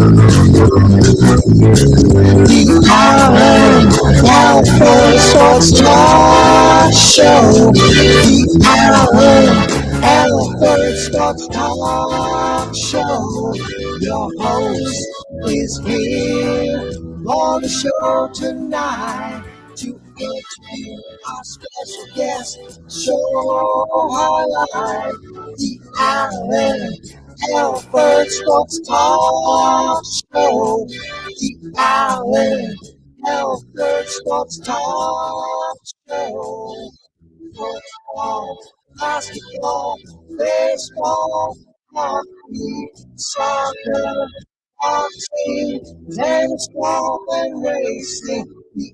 The Alford Sports Talk Show. The Alford Sports Talk Show. Your host is here on the show tonight to interview our special guest. Show highlight the Alford Sports Talk Show. The Alford Sports Talk Show. Football, basketball, baseball, hockey, soccer, boxing, tennis, golf, and racing. The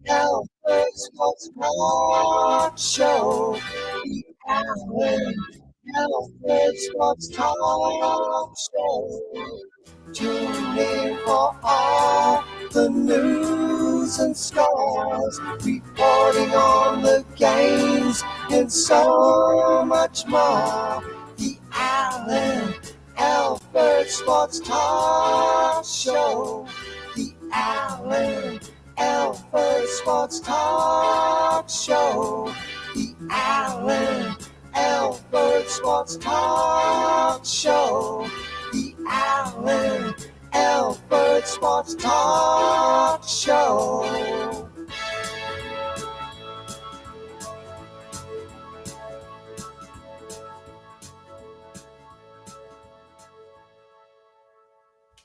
Alford Sports Talk Show. The Alford Sports Talk Show. Tune in for all the news and scores, reporting on the games and so much more. The Alford Sports Talk Show. The Alford Sports Talk Show. The Alford Sports Talk Show. The Alford Sports Talk Show.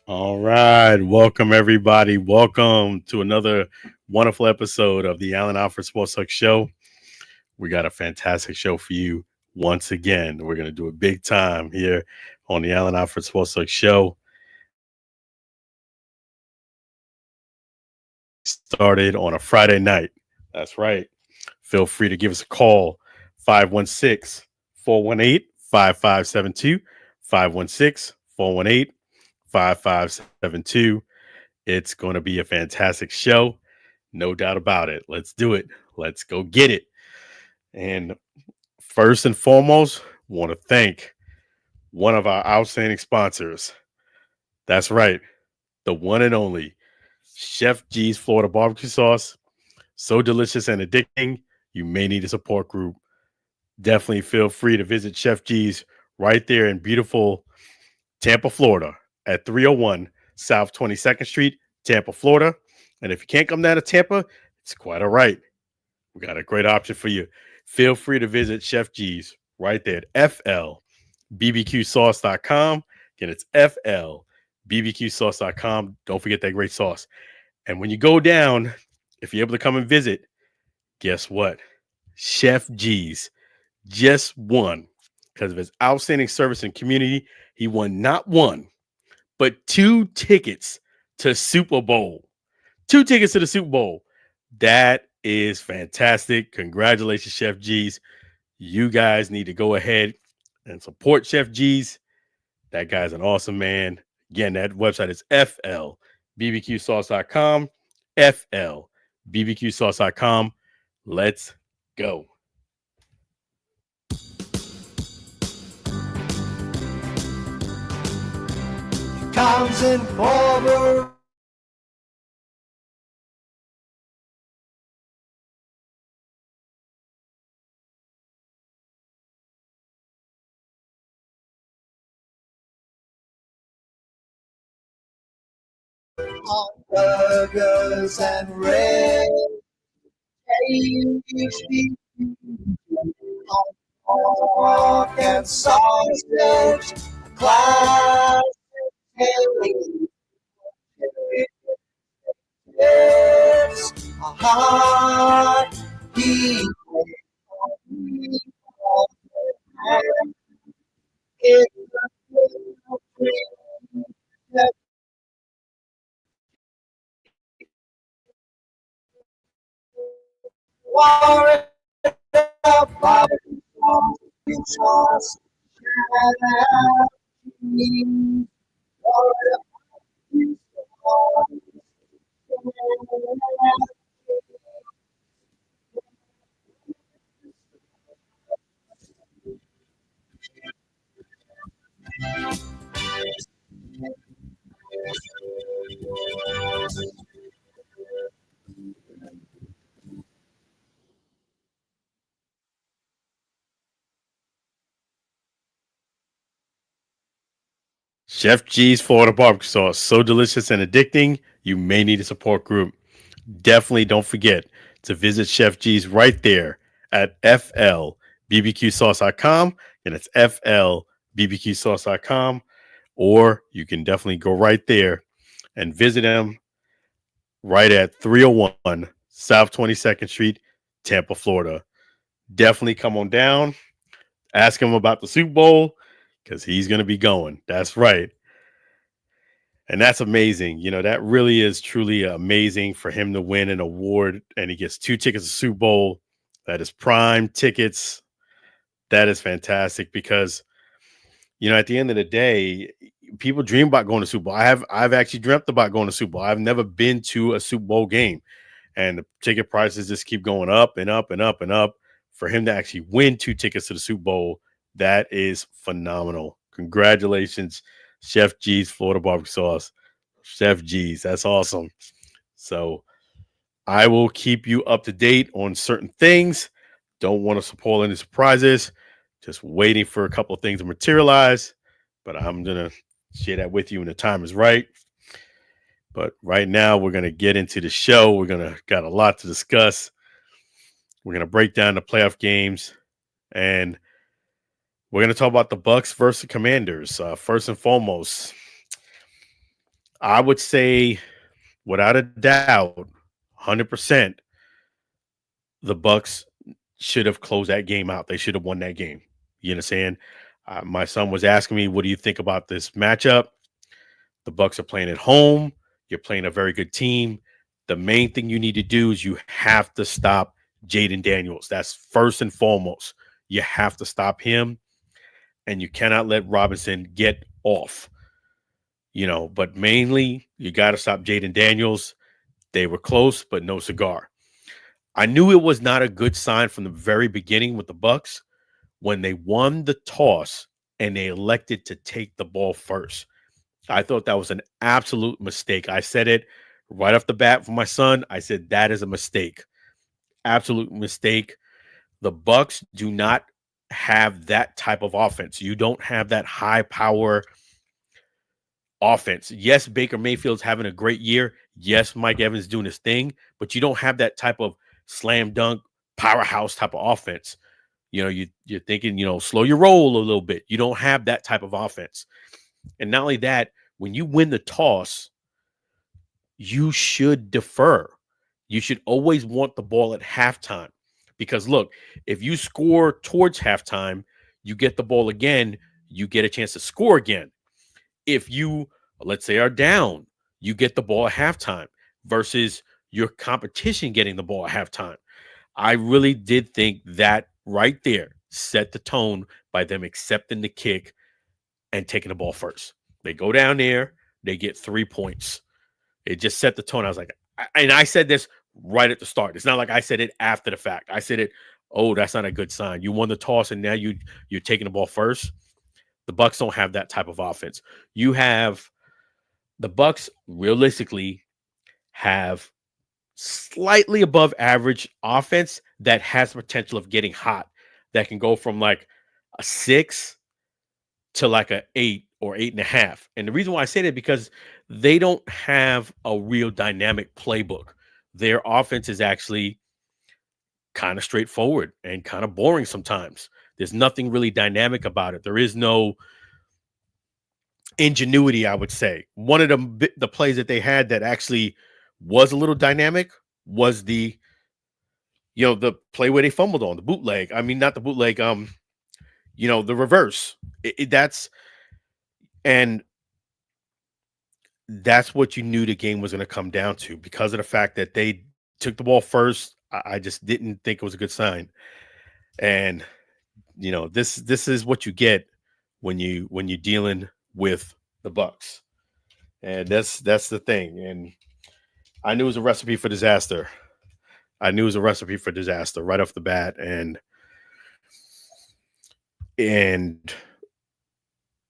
All right. Welcome, everybody. Welcome to another wonderful episode of the Alford Sports Talk Show. We got a fantastic show for you once again. We're going to do it big time here on the Alford Sports Talk Show. Started on a Friday night. That's right. Feel free to give us a call, 516-418-5572, 516-418-5572. It's going to be a fantastic show. No doubt about it. Let's do it. Let's go get it. And first and foremost, want to thank one of our outstanding sponsors. That's right. The one and only Chef G's Florida barbecue sauce. So delicious and addicting, you may need a support group. Definitely feel free to visit Chef G's right there in beautiful Tampa, Florida at 301 South 22nd Street, Tampa, Florida. And if you can't come down to Tampa, it's quite all right. We got a great option for you. Feel free to visit Chef G's right there at FLBBQSauce.com. Again, it's FLBBQSauce.com. Don't forget that great sauce. And when you go down, if you're able to come and visit, guess what? Chef G's just won because of his outstanding service and community. He won not one, but 2 tickets to Super Bowl. 2 tickets to the Super Bowl. That is fantastic. Congratulations, Chef G's. You guys need to go ahead and support Chef G's. That guy's an awesome man. Again, that website is FLBBQSauce.com. FLBBQSauce.com. Let's go. Townsend forward. Burgers and red pork and sausage, classic chips, a hot heat. Warren sauce, Chef G's Florida barbecue sauce, so delicious and addicting, you may need a support group. Definitely don't forget to visit Chef G's right there at flbbqsauce.com, and it's flbbqsauce.com, or you can definitely go right there and visit them right at 301 South 22nd Street, Tampa, Florida. Definitely come on down, ask him about the Super Bowl, because he's going to be going. That's right. And that's amazing. That really is truly amazing for him to win an award, and he gets 2 tickets to Super Bowl. That is prime tickets. That is fantastic because, at the end of the day, people dream about going to Super Bowl. I've actually dreamt about going to Super Bowl. I've never been to a Super Bowl game, and the ticket prices just keep going up and up and up and up. For him to actually win 2 tickets to the Super Bowl, that is phenomenal. Congratulations, Chef G's Florida barbecue sauce. Chef G's, that's awesome. So I will keep you up to date on certain things. Don't want to spoil any surprises. Just waiting for a couple of things to materialize. But I'm going to share that with you when the time is right. But right now, we're going to get into the show. Got a lot to discuss. We're going to break down the playoff games. And we're going to talk about the Bucs versus Commanders. First and foremost, I would say, without a doubt, 100%, the Bucs should have closed that game out. They should have won that game. You understand? My son was asking me, what do you think about this matchup? The Bucs are playing at home. You're playing a very good team. The main thing you need to do is you have to stop Jaden Daniels. That's first and foremost. You have to stop him, and you cannot let Robinson get off. But mainly you got to stop Jaden Daniels. They were close, but no cigar. I knew it was not a good sign from the very beginning with the Bucs when they won the toss and they elected to take the ball first. I thought that was an absolute mistake. I said it right off the bat for my son. I said that is a mistake. Absolute mistake. The Bucs do not have that type of offense. You don't have that high power offense. Yes, Baker Mayfield's having a great year. Yes, Mike Evans doing his thing, but you don't have that type of slam dunk powerhouse type of offense. You're thinking, slow your roll a little bit. You don't have that type of offense. And not only that, when you win the toss, you should defer. You should always want the ball at halftime. Because look, if you score towards halftime, you get the ball again, you get a chance to score again. If you, let's say, are down, you get the ball at halftime versus your competition getting the ball at halftime. I really did think that right there set the tone by them accepting the kick and taking the ball first. They go down there, they get 3 points. It just set the tone. I was like, and I said this right at the start. It's not like I said it after the fact. I said it, that's not a good sign. You won the toss and now you're taking the ball first. The Bucs don't have that type of offense. The Bucs realistically have slightly above average offense that has potential of getting hot, that can go from like a 6 to like a 8 or 8.5. And the reason why I say that because they don't have a real dynamic playbook. Their offense is actually kind of straightforward and kind of boring sometimes. There's nothing really dynamic about it. There is no ingenuity, I would say. One of the plays that they had that actually was a little dynamic was the play where they fumbled on the bootleg. I mean, not the bootleg, the reverse. That's what you knew the game was going to come down to because of the fact that they took the ball first. I just didn't think it was a good sign. And this is what you get when you're dealing with the Bucs. And that's the thing. And I knew it was a recipe for disaster. right off the bat. And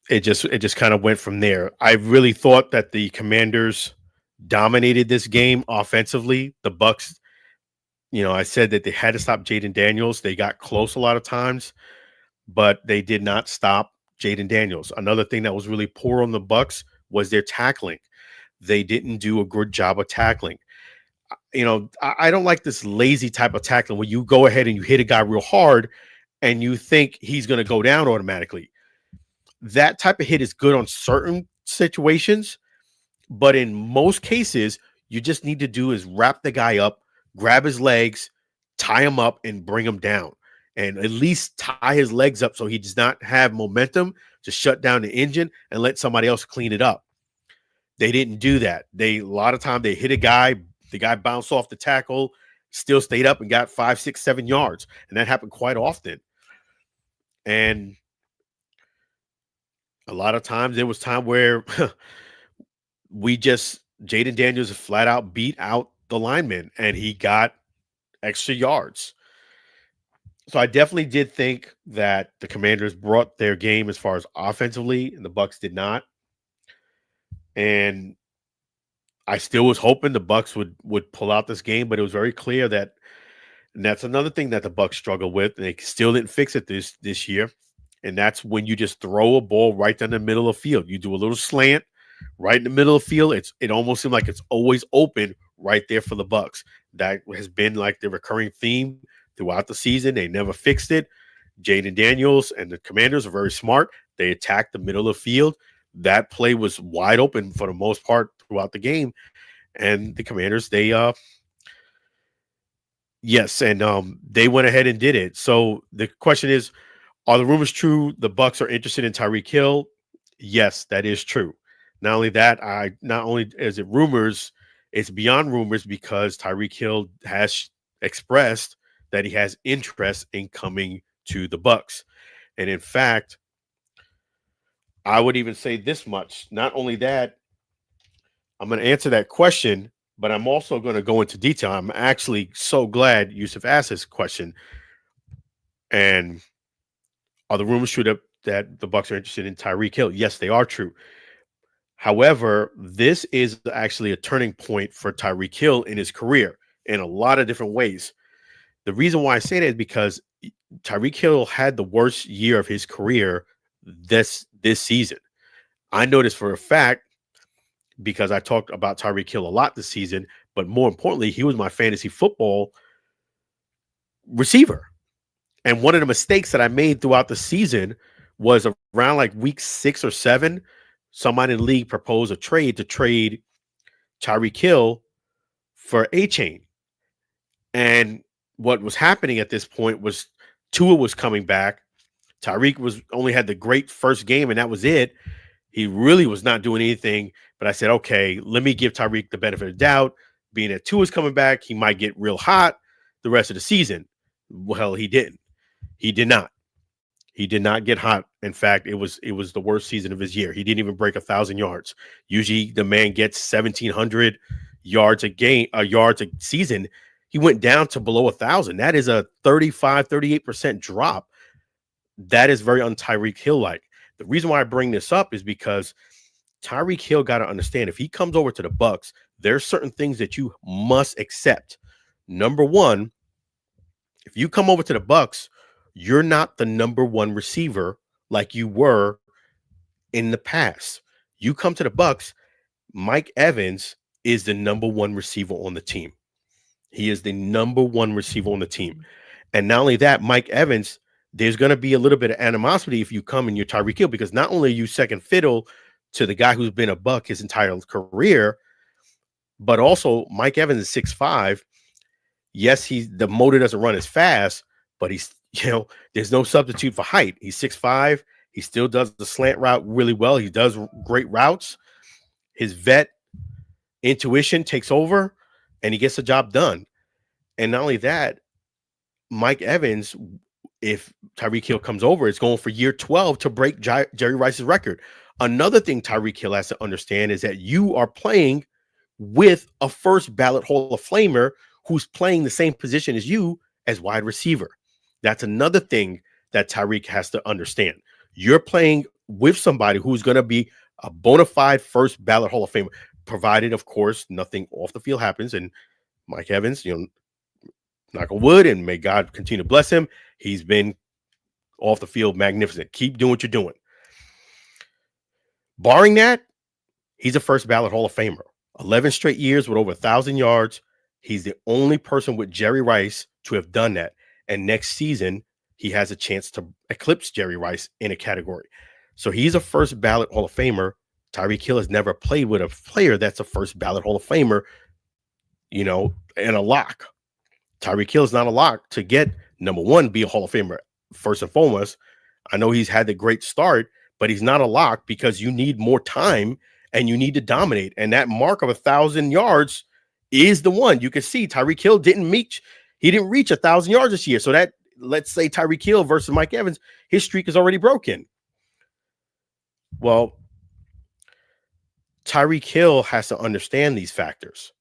it just kind of went from there. I really thought that the Commanders dominated this game offensively. The Bucs, I said that they had to stop Jaden Daniels. They got close a lot of times, but they did not stop Jaden Daniels. Another thing that was really poor on the Bucs was their tackling. They didn't do a good job of tackling. I don't like this lazy type of tackling where you go ahead and you hit a guy real hard and you think he's going to go down automatically. That type of hit is good on certain situations, but in most cases, you just need to do is wrap the guy up, grab his legs, tie him up, and bring him down. And at least tie his legs up so he does not have momentum to shut down the engine and let somebody else clean it up. They didn't do that. A lot of time they hit a guy, the guy bounced off the tackle, still stayed up and got 5, 6, 7 yards. And that happened quite often. And a lot of times there was time where Jaden Daniels flat out beat out the lineman and he got extra yards. So I definitely did think that the Commanders brought their game as far as offensively, and the Bucs did not. And I still was hoping the Bucs would pull out this game, but it was very clear that, and that's another thing that the Bucs struggle with, and they still didn't fix it this year. And that's when you just throw a ball right down the middle of the field. You do a little slant right in the middle of the field. It almost seems like it's always open right there for the Bucs. That has been like the recurring theme throughout the season. They never fixed it. Jaden Daniels and the Commanders are very smart. They attacked the middle of the field. That play was wide open for the most part throughout the game. And the Commanders, they went ahead and did it. So the question is, are the rumors true the Bucs are interested in Tyreek Hill? Yes, that is true. Not only that, not only is it rumors, it's beyond rumors because Tyreek Hill has expressed that he has interest in coming to the Bucs. And in fact, I would even say this much. Not only that, I'm going to answer that question, but I'm also going to go into detail. I'm actually so glad Yusuf asked this question. And are the rumors true that the Bucs are interested in Tyreek Hill? Yes, they are true. However, this is actually a turning point for Tyreek Hill in his career in a lot of different ways. The reason why I say that is because Tyreek Hill had the worst year of his career this season. I know this for a fact because I talked about Tyreek Hill a lot this season, but more importantly, he was my fantasy football receiver. And one of the mistakes that I made throughout the season was around like week 6 or 7, somebody in the league proposed a trade to trade Tyreek Hill for A-Chain. And what was happening at this point was Tua was coming back. Tyreek only had the great first game, and that was it. He really was not doing anything. But I said, okay, let me give Tyreek the benefit of the doubt. Being that Tua's coming back, he might get real hot the rest of the season. Well, he didn't. He did not. He did not get hot. In fact, it was the worst season of his year. He didn't even break 1,000 yards. Usually the man gets 1,700 yards yards a season. He went down to below 1,000. That is a 38% drop. That is very un-Tyreek Hill-like. The reason why I bring this up is because Tyreek Hill got to understand if he comes over to the Bucs, there's certain things that you must accept. Number one, if you come over to the Bucs, you're not the number one receiver like you were in the past. You come to the Bucs, Mike Evans is the number one receiver on the team. He is the number one receiver on the team. And not only that, Mike Evans, there's going to be a little bit of animosity if you come and you're Tyreek Hill, because not only are you second fiddle to the guy who's been a Buck his entire career, but also Mike Evans is 6'5". Yes, the motor doesn't run as fast, but he's, there's no substitute for height. He's 6'5". He still does the slant route really well. He does great routes. His vet intuition takes over and he gets the job done. And not only that, Mike Evans, if Tyreek Hill comes over, it's going for year 12 to break Jerry Rice's record. Another thing Tyreek Hill has to understand is that you are playing with a first ballot Hall of Famer who's playing the same position as you as wide receiver. That's another thing that Tyreek has to understand. You're playing with somebody who's going to be a bona fide first ballot Hall of Famer, provided, of course, nothing off the field happens. And Mike Evans, knock on wood, and may God continue to bless him. He's been off the field magnificent. Keep doing what you're doing. Barring that, he's a first ballot Hall of Famer. 11 straight years with over 1,000 yards. He's the only person with Jerry Rice to have done that. And next season, he has a chance to eclipse Jerry Rice in a category. So he's a first ballot Hall of Famer. Tyreek Hill has never played with a player that's a first ballot Hall of Famer, and a lock. Tyreek Hill is not a lock to get, number one, be a Hall of Famer, first and foremost. I know he's had the great start, but he's not a lock because you need more time and you need to dominate. And that mark of 1,000 yards is the one. You can see Tyreek Hill didn't reach 1,000 yards this year. So that, let's say Tyreek Hill versus Mike Evans, his streak is already broken. Well, Tyreek Hill has to understand these factors.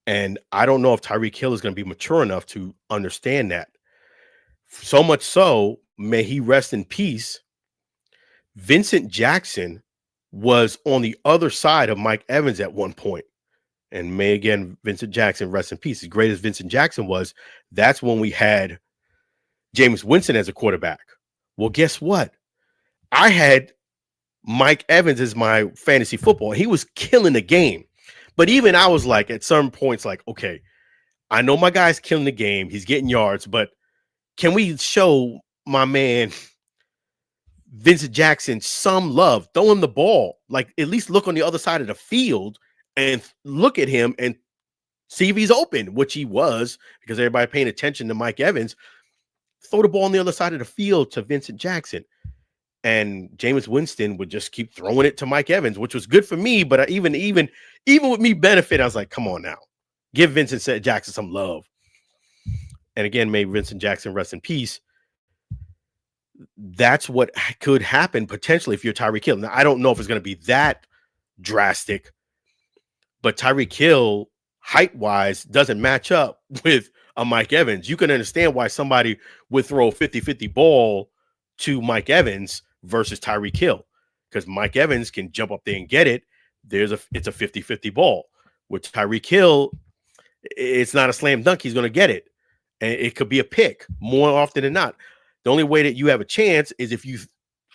And I don't know if Tyreek Hill is going to be mature enough to understand that. So much so, may he rest in peace, Vincent Jackson was on the other side of Mike Evans at one point. And may again, Vincent Jackson rest in peace. As great as Vincent Jackson was, that's when we had Jameis Winston as a quarterback. Well, guess what? I had Mike Evans as my fantasy football. He was killing the game. But even I was like, at some points, like, okay, I know my guy's killing the game. He's getting yards, but can we show my man Vincent Jackson some love? Throw him the ball. Like, at least look on the other side of the field and look at him and see if he's open, which he was, because everybody paying attention to Mike Evans. Throw the ball on the other side of the field to Vincent Jackson. And Jameis Winston would just keep throwing it to Mike Evans, which was good for me. But even with me benefit, I was like, come on now. Give Vincent Jackson some love. And again, may Vincent Jackson rest in peace. That's what could happen potentially if you're Tyreek Hill. Now, I don't know if it's going to be that drastic, but Tyreek Hill, height-wise, doesn't match up with a Mike Evans. You can understand why somebody would throw a 50-50 ball to Mike Evans versus Tyreek Hill, because Mike Evans can jump up there and get it. It's a 50-50 ball. With Tyreek Hill, it's not a slam dunk. He's going to get it. And it could be a pick more often than not. The only way that you have a chance is if you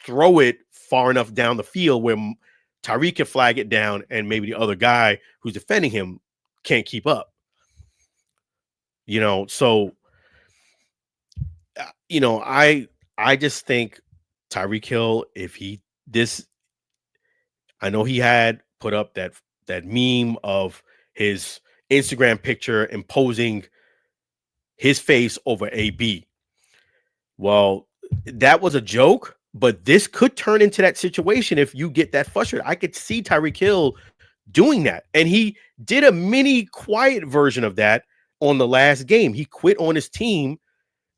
throw it far enough down the field where Tyreek can flag it down and maybe the other guy who's defending him can't keep up. So, I just think Tyreek Hill, I know he had put up that meme of his Instagram picture imposing his face over AB. Well, that was a joke, but this could turn into that situation if you get that frustrated. I could see Tyreek Hill doing that. And he did a mini quiet version of that on the last game. He quit on his team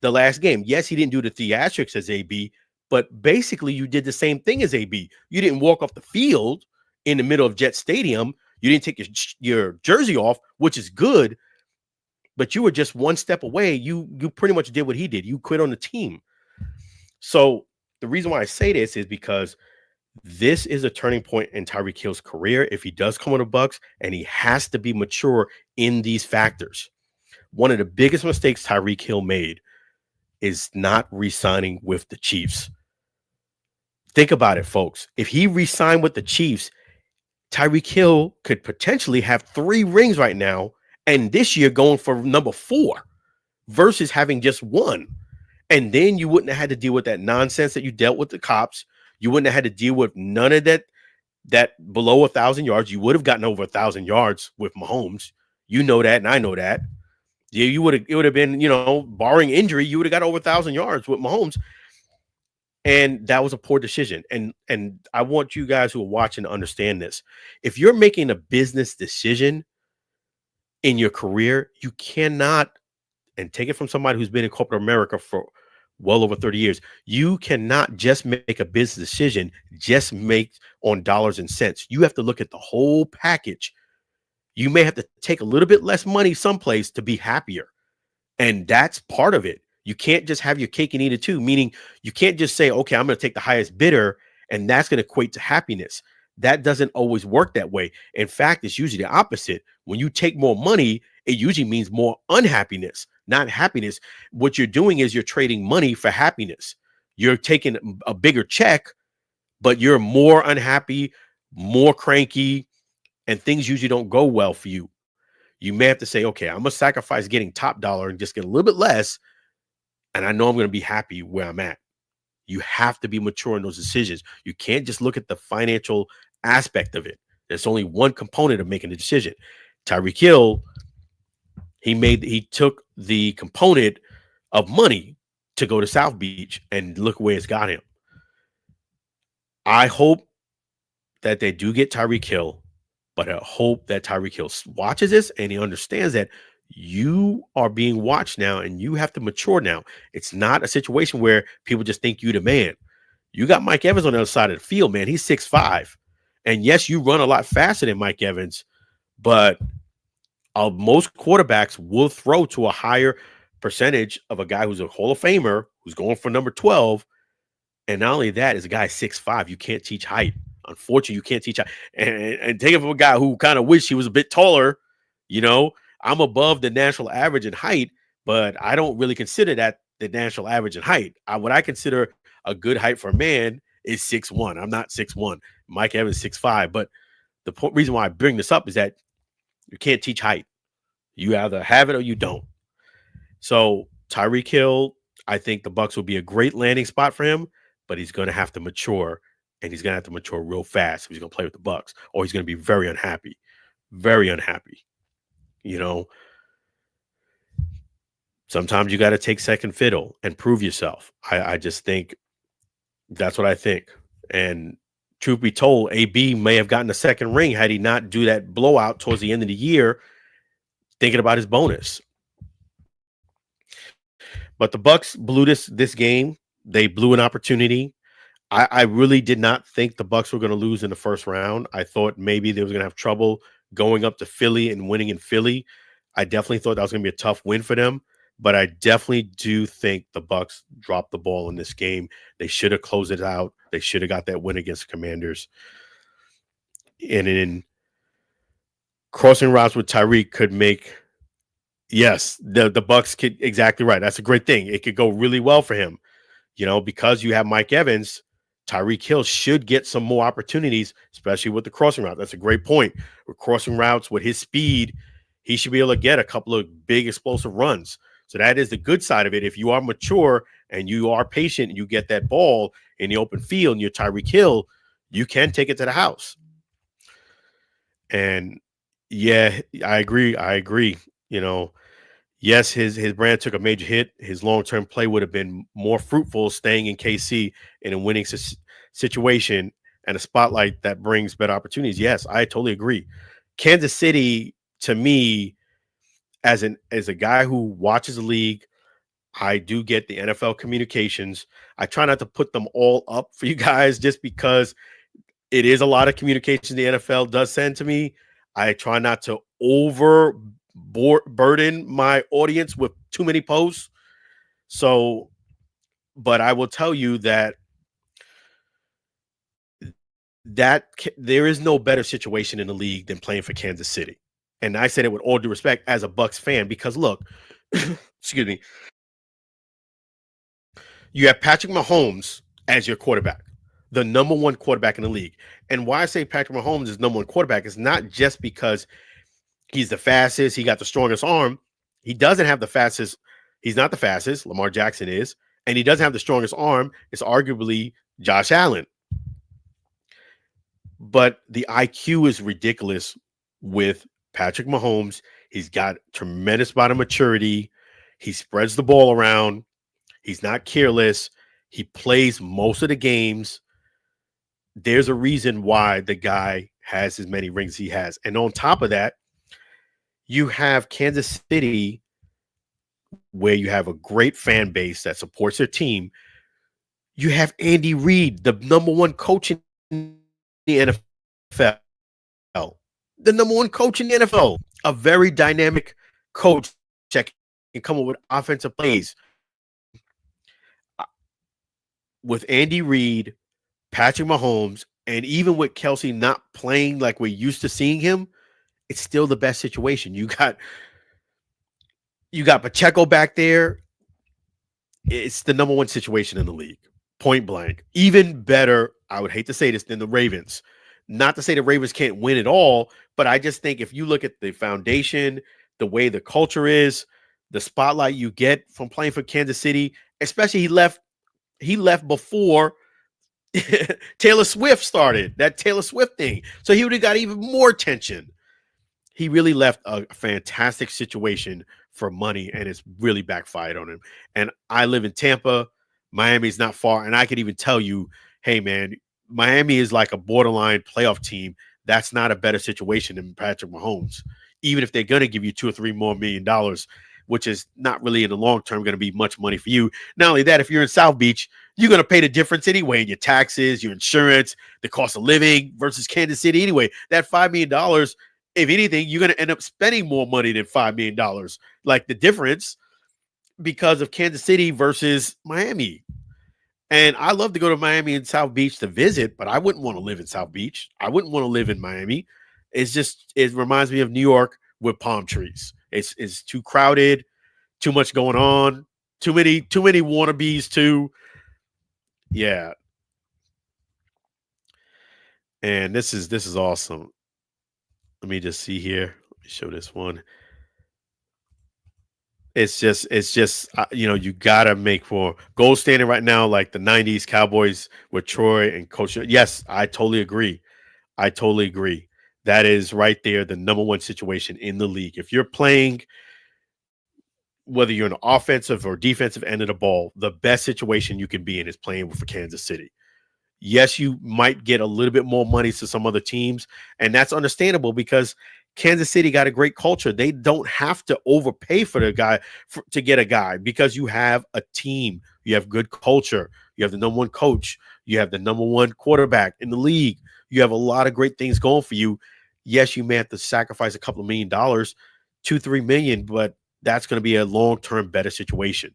the last game. Yes, he didn't do the theatrics as AB, but basically you did the same thing as AB. You didn't walk off the field in the middle of Jet Stadium. You didn't take your jersey off, which is good, but you were just one step away. You pretty much did what he did. You quit on the team. So the reason why I say this is because this is a turning point in Tyreek Hill's career if he does come on the Bucs, and he has to be mature in these factors. One of the biggest mistakes Tyreek Hill made is not re-signing with the Chiefs. Think about it, folks. If he re-signed with the Chiefs, Tyreek Hill could potentially have 3 rings right now, and this year going for number 4 versus having just 1. And then you wouldn't have had to deal with that nonsense that you dealt with the cops. You wouldn't have had to deal with none of that below 1,000 yards. You would have gotten over 1,000 yards with Mahomes. You know that, and I know that. Yeah, it would have been, barring injury, you would have got over 1,000 yards with Mahomes. And that was a poor decision. And I want you guys who are watching to understand this. If you're making a business decision in your career, you cannot, and take it from somebody who's been in corporate America for well over 30 years, you cannot just make a business decision, just make on dollars and cents. You have to look at the whole package. You may have to take a little bit less money someplace to be happier. And that's part of it. You can't just have your cake and eat it too, meaning you can't just say, okay, I'm going to take the highest bidder and that's going to equate to happiness. That doesn't always work that way. In fact, it's usually the opposite. When you take more money, it usually means more unhappiness, not happiness. What you're doing is you're trading money for happiness. You're taking a bigger check, but you're more unhappy. more cranky, and things usually don't go well for you, you may have to say, okay, I'm going to sacrifice getting top dollar and just get a little bit less. And I know I'm going to be happy where I'm at. You have to be mature in those decisions. You can't just look at the financial aspect of it. There's only one component of making a decision. Tyreek Hill, he took the component of money to go to South Beach, and look where it's got him. I hope that they do get Tyreek Hill, but I hope that Tyreek Hill watches this and he understands that you are being watched now and you have to mature now. It's not a situation where people just think you the man. You got Mike Evans on the other side of the field, man. He's 6'5". And yes, you run a lot faster than Mike Evans, but most quarterbacks will throw to a higher percentage of a guy who's a Hall of Famer, who's going for number 12. And not only that, is a guy 6'5". You can't teach height. Unfortunately, you can't teach height. And take it from a guy who kind of wished he was a bit taller. You know, I'm above the national average in height, but I don't really consider that the national average in height. What I consider a good height for a man is 6'1". I'm not 6'1". Mike Evans 6'5". But the reason why I bring this up is that you can't teach height. You either have it or you don't. So Tyreek Hill, I think the Bucs will be a great landing spot for him, but he's going to have to mature, and he's going to have to mature real fast if he's going to play with the Bucs, or he's going to be very unhappy. Very unhappy. You know, sometimes you got to take second fiddle and prove yourself. I just think that's what I think. And truth be told, AB may have gotten a second ring had he not do that blowout towards the end of the year, thinking about his bonus. But the Bucs blew this game. They blew an opportunity. I really did not think the Bucs were going to lose in the first round. I thought maybe they was going to have trouble going up to Philly and winning in Philly. I definitely thought that was going to be a tough win for them. But I definitely do think the Bucs dropped the ball in this game. They should have closed it out. They should have got that win against the Commanders. And in crossing routes with Tyreek could make, yes, the Bucs could, exactly right. That's a great thing. It could go really well for him. You know, because you have Mike Evans, Tyreek Hill should get some more opportunities, especially with the crossing route. That's a great point. With crossing routes, with his speed, he should be able to get a couple of big explosive runs. So that is the good side of it. If you are mature and you are patient and you get that ball in the open field and you're Tyreek Hill, you can take it to the house. And yeah, I agree. You know, yes, his brand took a major hit. His long-term play would have been more fruitful staying in KC in a winning situation and a spotlight that brings better opportunities. Yes, I totally agree. Kansas City, to me, as a guy who watches the league, I do get the NFL communications. I try not to put them all up for you guys just because it is a lot of communication the NFL does send to me. I try not to burden my audience with too many posts. So, but I will tell you that there is no better situation in the league than playing for Kansas City. And I said it with all due respect as a Bucs fan, because look, excuse me, you have Patrick Mahomes as your quarterback, the number one quarterback in the league. And why I say Patrick Mahomes is number one quarterback is not just because he's the fastest, he got the strongest arm. He doesn't have the fastest. He's not the fastest. Lamar Jackson is. And he doesn't have the strongest arm. It's arguably Josh Allen. But the IQ is ridiculous with Patrick Mahomes. He's got tremendous amount of maturity. He spreads the ball around. He's not careless. He plays most of the games. There's a reason why the guy has as many rings as he has. And on top of that, you have Kansas City, where you have a great fan base that supports their team. You have Andy Reid, the number one coach in the NFL. The number one coach in the NFL. A very dynamic coach that can come up with offensive plays. With Andy Reid, Patrick Mahomes, and even with Kelsey not playing like we're used to seeing him, it's still the best situation. You got Pacheco back there. It's the number one situation in the league, point blank. Even better, I would hate to say this, than the Ravens. Not to say the Ravens can't win it all, but I just think if you look at the foundation, the way the culture is, the spotlight you get from playing for Kansas City, especially he left before Taylor Swift started that Taylor Swift thing. So he would have got even more attention. He really left a fantastic situation for money, and it's really backfired on him. And I live in Tampa. Miami's not far. And I could even tell you, hey, man, Miami is like a borderline playoff team. That's not a better situation than Patrick Mahomes, even if they're going to give you $2 or $3 more million, which is not really in the long term going to be much money for you. Not only that, if you're in South Beach, you're going to pay the difference anyway in your taxes, your insurance, the cost of living versus Kansas City anyway. That $5 million, if anything, you're going to end up spending more money than $5 million. Like the difference because of Kansas City versus Miami. And I love to go to Miami and South Beach to visit, but I wouldn't want to live in South Beach. I wouldn't want to live in Miami. It reminds me of New York with palm trees. It's too crowded, too much going on, too many wannabes too. Yeah. And this is awesome. Let me just see here. Let me show this one. It's just you gotta make for gold standard right now, like the '90s Cowboys with Troy and Coach. Yes, I totally agree. I totally agree. That is right there, the number one situation in the league. If you're playing, whether you're an offensive or defensive end of the ball, the best situation you can be in is playing for Kansas City. Yes, you might get a little bit more money to some other teams, and that's understandable because Kansas City got a great culture. They don't have to overpay for the guy to get a guy because you have a team. You have good culture. You have the number one coach. You have the number one quarterback in the league. You have a lot of great things going for you. Yes, you may have to sacrifice a couple of $1 million, 2-3 million, but that's going to be a long-term better situation.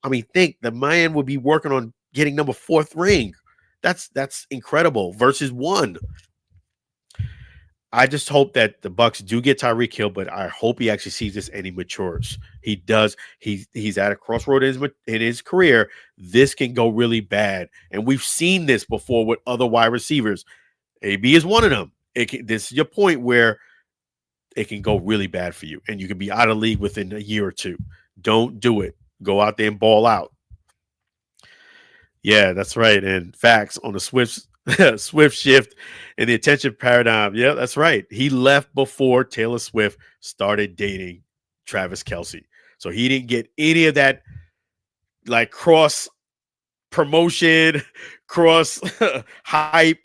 I mean, think the man would be working on getting number 4th ring. That's incredible versus 1. I just hope that the Bucs do get Tyreek Hill, but I hope he actually sees this and he matures. He does. He's at a crossroad in his career. This can go really bad, and we've seen this before with other wide receivers. AB is one of them. This is your point where it can go really bad for you, and you can be out of league within a year or two. Don't do it. Go out there and ball out. Yeah, that's right. And facts on the Swift shift in the attention paradigm. Yeah, that's right. He left before Taylor Swift started dating Travis Kelce. So he didn't get any of that like cross promotion, cross hype.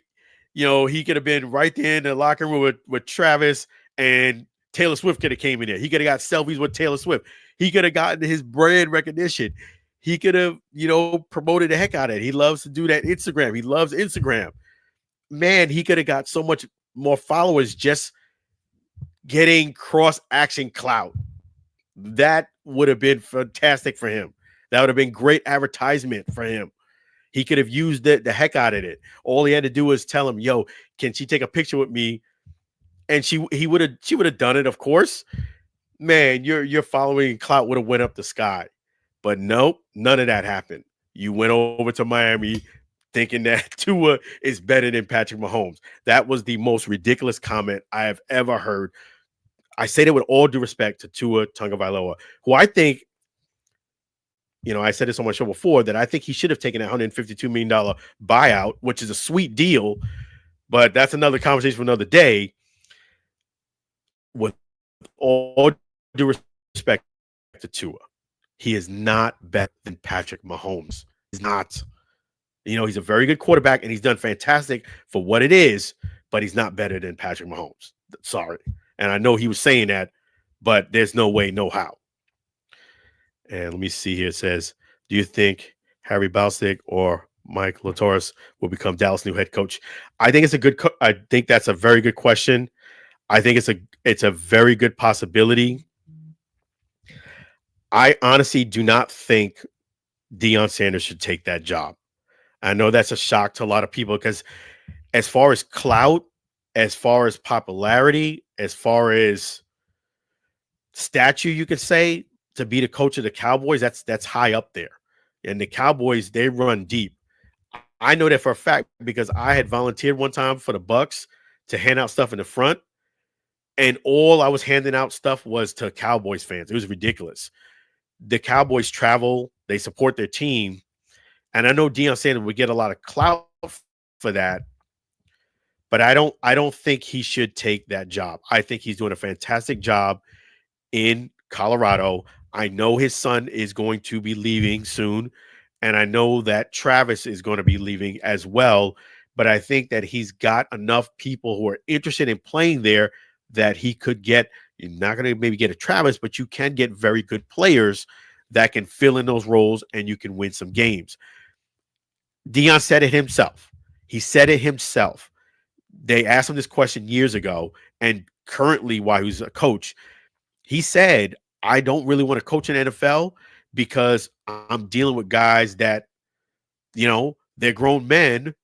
He could have been right there in the locker room with Travis, and Taylor Swift could have came in there. He could have got selfies with Taylor Swift. He could have gotten his brand recognition. He could have, promoted the heck out of it. He loves to do that Instagram. He loves Instagram. Man, he could have got so much more followers just getting cross-action clout. That would have been fantastic for him. That would have been great advertisement for him. He could have used the heck out of it. All he had to do was tell him, yo, can she take a picture with me? And she would have done it, of course. Man, your following clout would have went up the sky. But nope, none of that happened. You went over to Miami thinking that Tua is better than Patrick Mahomes. That was the most ridiculous comment I have ever heard. I say that with all due respect to Tua Tagovailoa, who I think, I said this on my show before, that I think he should have taken a $152 million buyout, which is a sweet deal, but that's another conversation for another day. With all due respect to Tua, he is not better than Patrick Mahomes. He's not. He's a very good quarterback, and he's done fantastic for what it is, but he's not better than Patrick Mahomes. Sorry. And I know he was saying that, but there's no way, no how. And let me see here. It says, do you think Harry Boustick or Mike Latoris will become Dallas' new head coach? I think I think that's a very good question. I think it's a very good possibility. I honestly do not think Deion Sanders should take that job. I know that's a shock to a lot of people because as far as clout, as far as popularity, as far as stature, you could say, to be the coach of the Cowboys, that's high up there. And the Cowboys, they run deep. I know that for a fact because I had volunteered one time for the Bucs to hand out stuff in the front, and all I was handing out stuff was to Cowboys fans. It was ridiculous. The Cowboys travel, they support their team, and I know Deion Sanders would get a lot of clout for that, but I don't think he should take that job. I think he's doing a fantastic job in Colorado. I know his son is going to be leaving soon, and I know that Travis is going to be leaving as well. But I think that he's got enough people who are interested in playing there that he could get. You're not going to maybe get a Travis, but you can get very good players that can fill in those roles and you can win some games. Deion said it himself. He said it himself. They asked him this question years ago, and currently, while he's a coach, he said, I don't really want to coach in NFL because I'm dealing with guys that, they're grown men.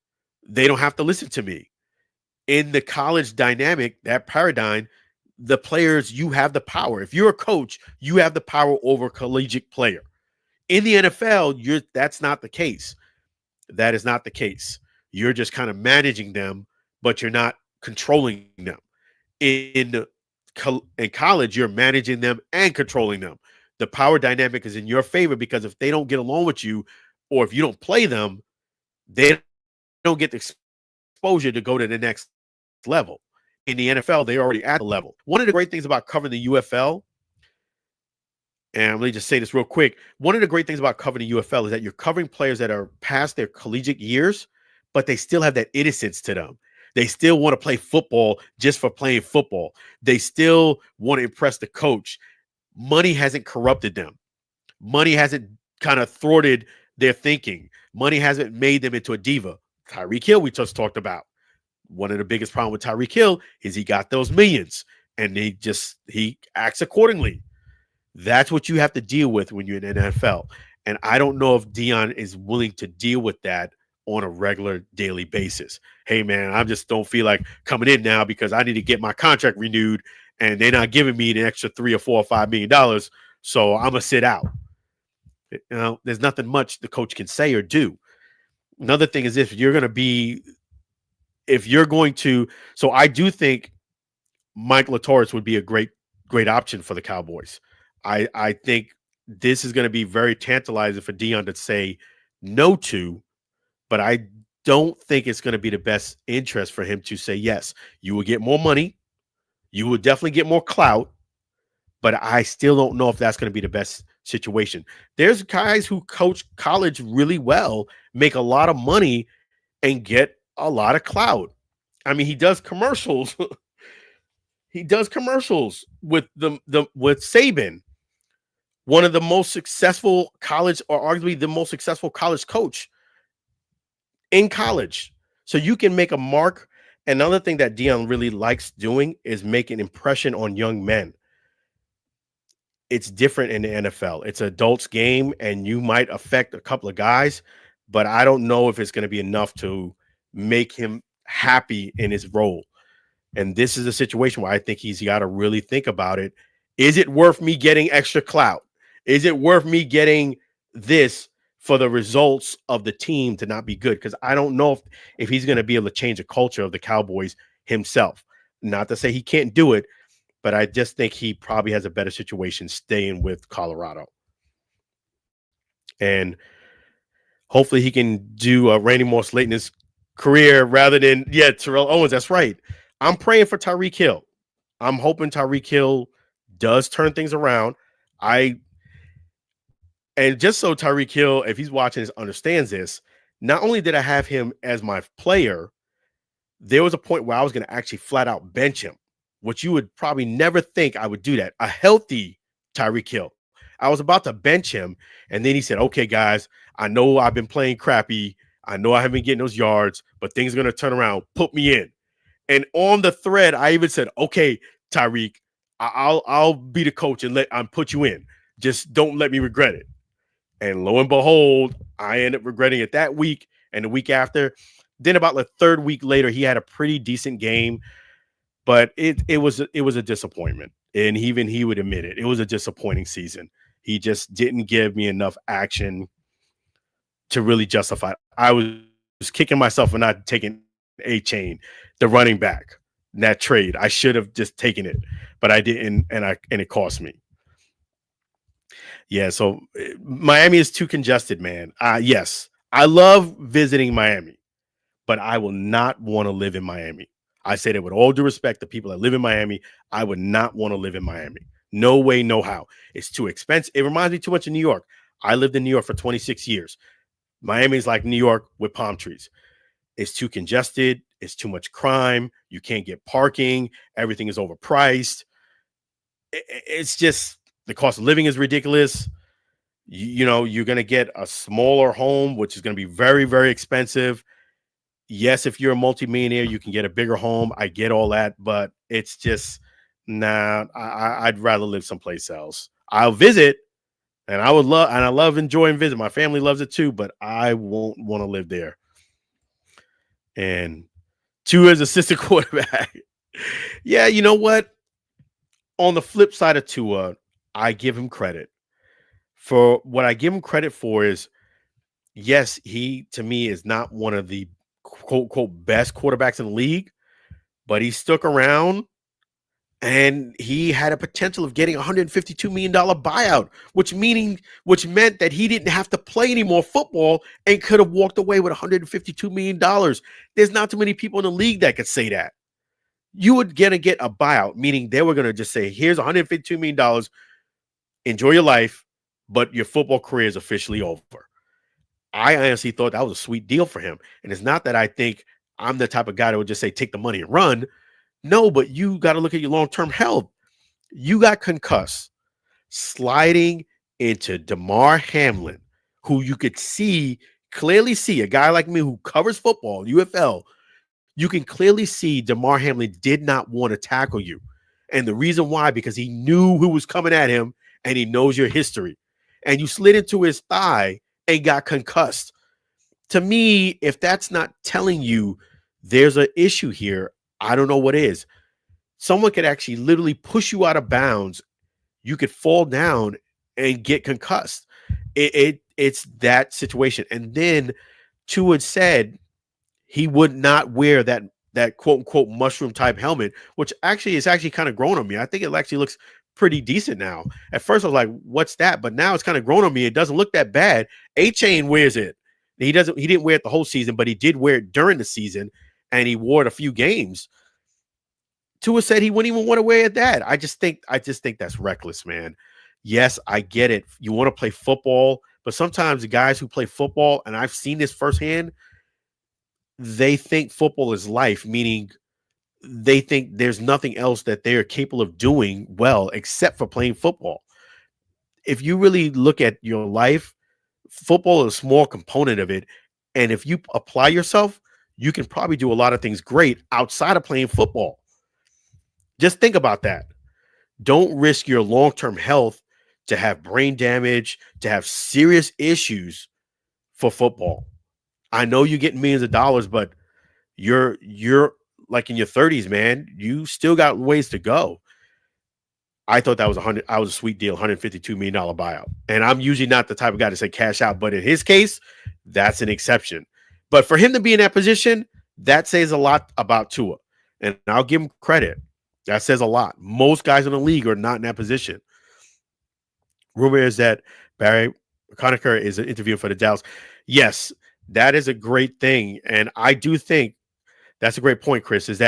They don't have to listen to me. In the college dynamic, that paradigm, the players, you have the power. If you're a coach, you have the power over a collegiate player. In the NFL, that's not the case. That is not the case. You're just kind of managing them, but you're not controlling them. In college, you're managing them and controlling them. The power dynamic is in your favor because if they don't get along with you or if you don't play them, they don't get the exposure to go to the next level. In the NFL, they're already at the level. One of the great things about covering the UFL, and let me just say this real quick. One of the great things about covering the UFL is that you're covering players that are past their collegiate years, but they still have that innocence to them. They still want to play football just for playing football. They still want to impress the coach. Money hasn't corrupted them. Money hasn't kind of thwarted their thinking. Money hasn't made them into a diva. Tyreek Hill, we just talked about. One of the biggest problems with Tyreek Hill is he got those millions and he acts accordingly. That's what you have to deal with when you're in the NFL. And I don't know if Deion is willing to deal with that on a regular daily basis. Hey, man, I just don't feel like coming in now because I need to get my contract renewed and they're not giving me the extra $3 or $4 or $5 million. So I'm going to sit out. There's nothing much the coach can say or do. Another thing is if you're going to, so I do think Mike LaTorres would be a great option for the Cowboys. I think this is going to be very tantalizing for Deion to say no to, but I don't think it's going to be the best interest for him to say yes. You will get more money. You will definitely get more clout, but I still don't know if that's going to be the best situation. There's guys who coach college really well, make a lot of money, and get a lot of clout. I mean, he does commercials. He does commercials with with Saban, one of the most successful college, or arguably the most successful college coach in college. So you can make a mark. Another thing that Deion really likes doing is make an impression on young men. It's different in the NFL. It's an adults game, and you might affect a couple of guys, but I don't know if it's going to be enough to make him happy in his role. And this is a situation where I think he's got to really think about it. Is it worth me getting extra clout? Is it worth me getting this for the results of the team to not be good? Because I don't know if he's going to be able to change the culture of the Cowboys himself. Not to say he can't do it, but I just think he probably has a better situation staying with Colorado. And hopefully he can do a Randy Moss late in his career rather than, Terrell Owens. That's right. I'm praying for Tyreek Hill. I'm hoping Tyreek Hill does turn things around. And just so Tyreek Hill, if he's watching this, understands this, not only did I have him as my player, there was a point where I was going to actually flat out bench him, which you would probably never think I would do that. A healthy Tyreek Hill. I was about to bench him, and then he said, okay, guys, I know I've been playing crappy. I know I haven't been getting those yards, but things are going to turn around. Put me in. And on the thread, I even said, okay, Tyreek, I'll be the coach and I'm put you in. Just don't let me regret it. And lo and behold, I ended up regretting it that week and the week after. Then about the third week later, he had a pretty decent game, but it was a disappointment. And even he would admit it. It was a disappointing season. He just didn't give me enough action to really justify it. I was kicking myself for not taking A-Chain, the running back. that trade. I should have just taken it, but I didn't, and it cost me. Yeah, so Miami is too congested, man. Yes, I love visiting Miami, but I will not want to live in Miami. I say that with all due respect to people that live in Miami. I would not want to live in Miami. No way, no how. It's too expensive. It reminds me too much of New York. I lived in New York for 26 years. Miami is like New York with palm trees. It's too congested. It's too much crime. You can't get parking. Everything is overpriced. It's just the cost of living is ridiculous. You're going to get a smaller home, which is going to be very, very expensive. Yes, if you're a multimillionaire, you can get a bigger home. I get all that, but it's just, nah, I'd rather live someplace else. I'll visit, and I love enjoying visit. My family loves it too, but I won't want to live there. And Tua as assistant quarterback. Yeah, you know what? On the flip side of Tua, I give him credit. For what I give him credit for is, yes, he to me is not one of the quote quote best quarterbacks in the league, but he stuck around and he had a potential of getting $152 million buyout, which meant that he didn't have to play any more football and could have walked away with $152 million. There's not too many people in the league that could say that. You would get a buyout, meaning they were going to just say, here's $152 million, enjoy your life, but your football career is officially over. I honestly thought that was a sweet deal for him. And it's not that I think I'm the type of guy that would just say, take the money and run. No, but you got to look at your long-term health. You got concussed sliding into Damar Hamlin, who you could clearly see, a guy like me who covers football, UFL, you can clearly see Damar Hamlin did not want to tackle you. And the reason why, because he knew who was coming at him and he knows your history. And you slid into his thigh and got concussed. To me, if that's not telling you there's an issue here, I don't know what is. Someone could actually literally push you out of bounds. You could fall down and get concussed. It's that situation. And then Tua said he would not wear that quote unquote mushroom type helmet, which actually is kind of grown on me. I think it actually looks pretty decent now. At first I was like, what's that? But now it's kind of grown on me. It doesn't look that bad. A-Chain wears it. He didn't wear it the whole season, but he did wear it during the season and he wore it a few games. Tua said he wouldn't even want to wear that. I just think that's reckless, man. Yes, I get it. You want to play football, but sometimes the guys who play football, and I've seen this firsthand, they think football is life, meaning they think there's nothing else that they're capable of doing well except for playing football. If you really look at your life, football is a small component of it. And if you apply yourself, you can probably do a lot of things great outside of playing football. Just think about that. Don't risk your long-term health to have brain damage, to have serious issues for football. I know you're getting millions of dollars, but you're like in your 30s, man. You still got ways to go. I thought that was a sweet deal, $152 million buyout. And I'm usually not the type of guy to say cash out, but in his case, that's an exception. But for him to be in that position, that says a lot about Tua. And I'll give him credit. That says a lot. Most guys in the league are not in that position. Rumor is that Barry Conacher is interviewing for the Dallas. Yes, that is a great thing. And I do think that's a great point, Chris, is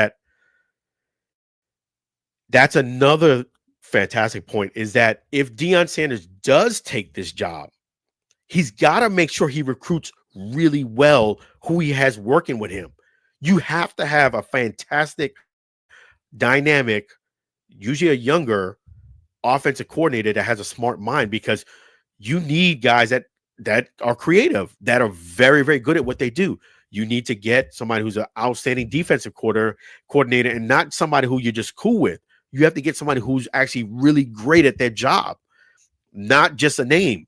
that's another fantastic point, is that if Deion Sanders does take this job, he's got to make sure he recruits really well who he has working with him. You have to have a fantastic dynamic, usually a younger offensive coordinator that has a smart mind, because you need guys that are creative, that are very, very good at what they do. You need to get somebody who's an outstanding defensive coordinator and not somebody who you're just cool with. You have to get somebody who's actually really great at their job, not just a name.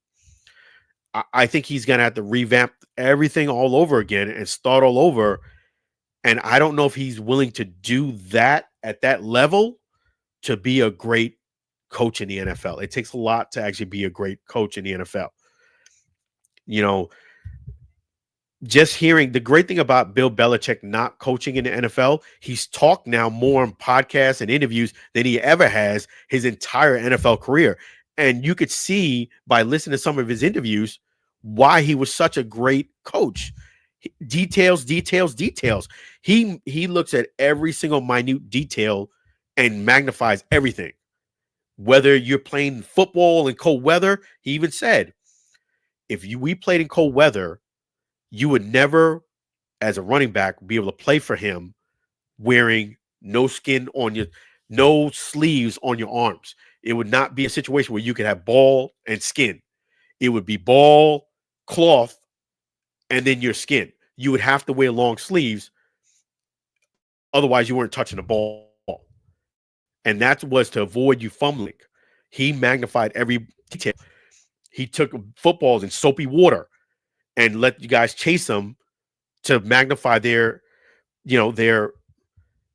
I think he's going to have to revamp everything all over again and start all over. And I don't know if he's willing to do that at that level to be a great coach in the NFL. It takes a lot to actually be a great coach in the NFL. You know, just hearing the great thing about Bill Belichick not coaching in the NFL, he's talked now more on podcasts and interviews than he ever has his entire NFL career. And you could see by listening to some of his interviews why he was such a great coach. Details, details, details. He looks at every single minute detail and magnifies everything. Whether you're playing football in cold weather, he even said, if we played in cold weather, you would never, as a running back, be able to play for him wearing no skin on your, no sleeves on your arms. It would not be a situation where you could have ball and skin. It would be ball, cloth, and then your skin. You would have to wear long sleeves. Otherwise, you weren't touching the ball. And that was to avoid you fumbling. He magnified every detail. He took footballs in soapy water and let you guys chase them to magnify their, their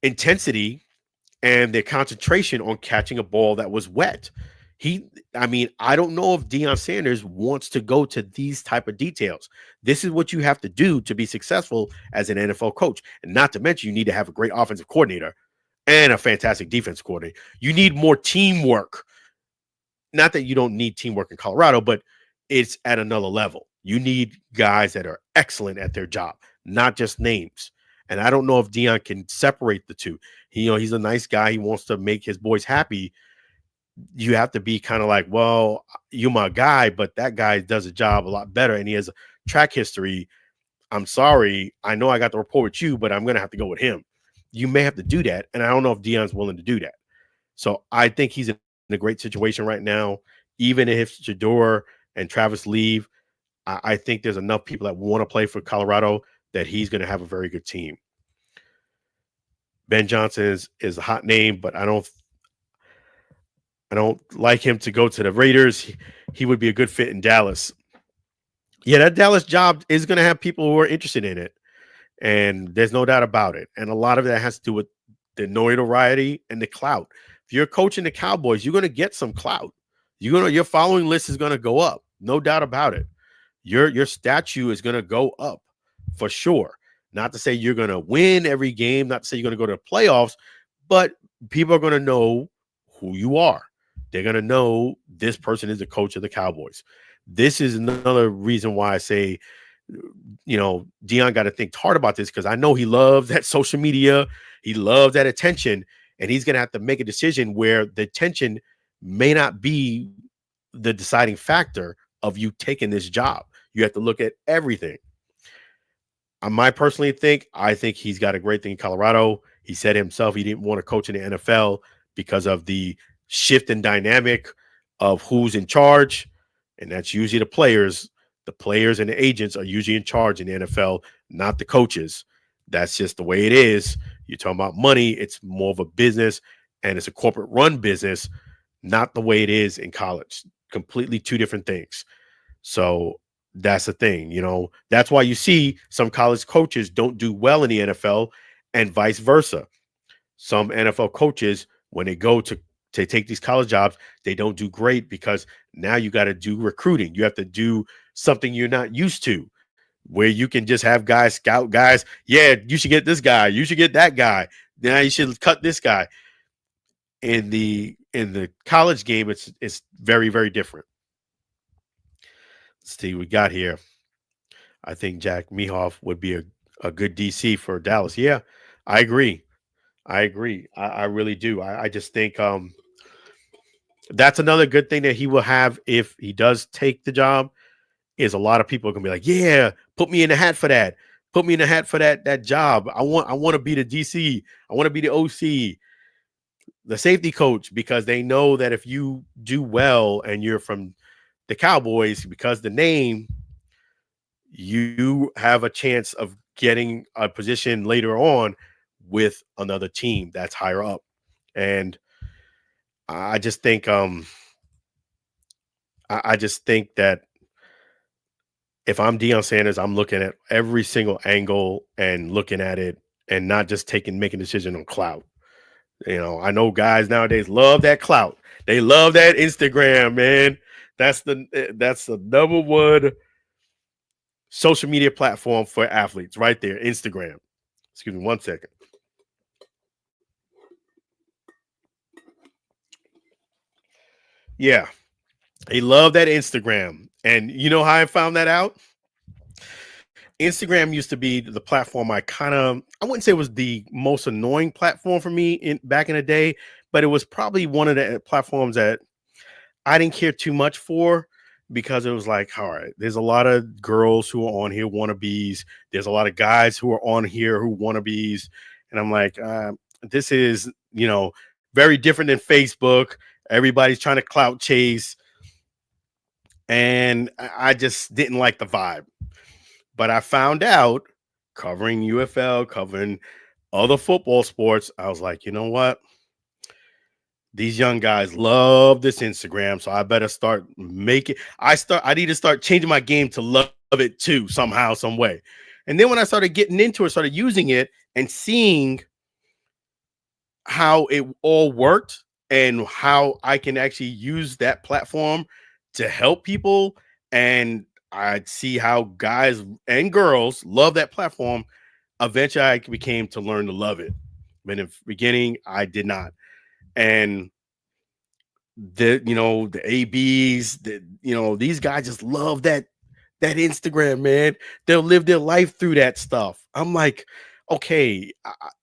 intensity and their concentration on catching a ball that was wet. I don't know if Deion Sanders wants to go to these type of details. This is what you have to do to be successful as an NFL coach. And not to mention, you need to have a great offensive coordinator and a fantastic defense coordinator. You need more teamwork. Not that you don't need teamwork in Colorado, but it's at another level. You need guys that are excellent at their job, not just names. And I don't know if Deion can separate the two. He's a nice guy. He wants to make his boys happy. You have to be kind of like, well, you're my guy, but that guy does a job a lot better, and he has a track history. I'm sorry. I know I got the rapport with you, but I'm going to have to go with him. You may have to do that, and I don't know if Deion's willing to do that. So I think he's in a great situation right now. Even if Shador and Travis leave, I think there's enough people that want to play for Colorado that he's going to have a very good team. Ben Johnson is a hot name, but I don't like him to go to the Raiders. He would be a good fit in Dallas. Yeah, that Dallas job is going to have people who are interested in it, and there's no doubt about it. And a lot of that has to do with the notoriety and the clout. If you're coaching the Cowboys, you're going to get some clout. Your following list is going to go up, no doubt about it. Your statue is going to go up for sure. Not to say you're going to win every game, not to say you're going to go to the playoffs, but people are going to know who you are. They're going to know this person is the coach of the Cowboys. This is another reason why I say, Deion got to think hard about this, because I know he loves that social media. He loves that attention, and he's going to have to make a decision where the attention may not be the deciding factor of you taking this job. You have to look at everything. I think he's got a great thing in Colorado. He said himself he didn't want to coach in the NFL because of the shift in dynamic of who's in charge, and that's usually the players. The players and the agents are usually in charge in the NFL, not the coaches. That's just the way it is. You're talking about money. It's more of a business, and it's a corporate run business, not the way it is in college. Completely two different things. So that's the thing, that's why you see some college coaches don't do well in the NFL and vice versa. Some NFL coaches, when they go to take these college jobs, they don't do great because now you got to do recruiting. You have to do something you're not used to, where you can just have guys scout guys. Yeah, you should get this guy. You should get that guy. Now you should cut this guy. In the college game, it's very, very different. Let's see what we got here. I think Jack Mehoff would be a good DC for Dallas. Yeah, I agree. I really do. I just think that's another good thing that he will have if he does take the job, is a lot of people are gonna be like, yeah, put me in the hat for that. Put me in the hat for that job. I want to be the DC. I want to be the OC, the safety coach, because they know that if you do well and you're from the Cowboys, because the name, you have a chance of getting a position later on with another team that's higher up. And I just think I just think that if I'm Deion Sanders, I'm looking at every single angle and looking at it, and not just making a decision on clout. I know guys nowadays love that clout. They love that Instagram, man. That's the number one social media platform for athletes right there, Instagram. Excuse me 1 second. Yeah, they love that Instagram. And you know how I found that out? Instagram used to be the platform I wouldn't say it was the most annoying platform for me in back in the day, but it was probably one of the platforms that I didn't care too much for because it was like, all right, there's a lot of girls who are on here wannabes. There's a lot of guys who are on here who wannabes. And I'm like, this is, very different than Facebook. Everybody's trying to clout chase. And I just didn't like the vibe. But I found out covering UFL, covering other football sports, I was like, you know what? These young guys love this Instagram, so I better start making. I need to start changing my game to love it too, somehow, some way. And then when I started getting into it, started using it and seeing how it all worked and how I can actually use that platform to help people. And I see how guys and girls love that platform. Eventually, I became to learn to love it. But in the beginning, I did not. And the ABs, these guys just love that Instagram, man. They'll live their life through that stuff. I'm like, okay,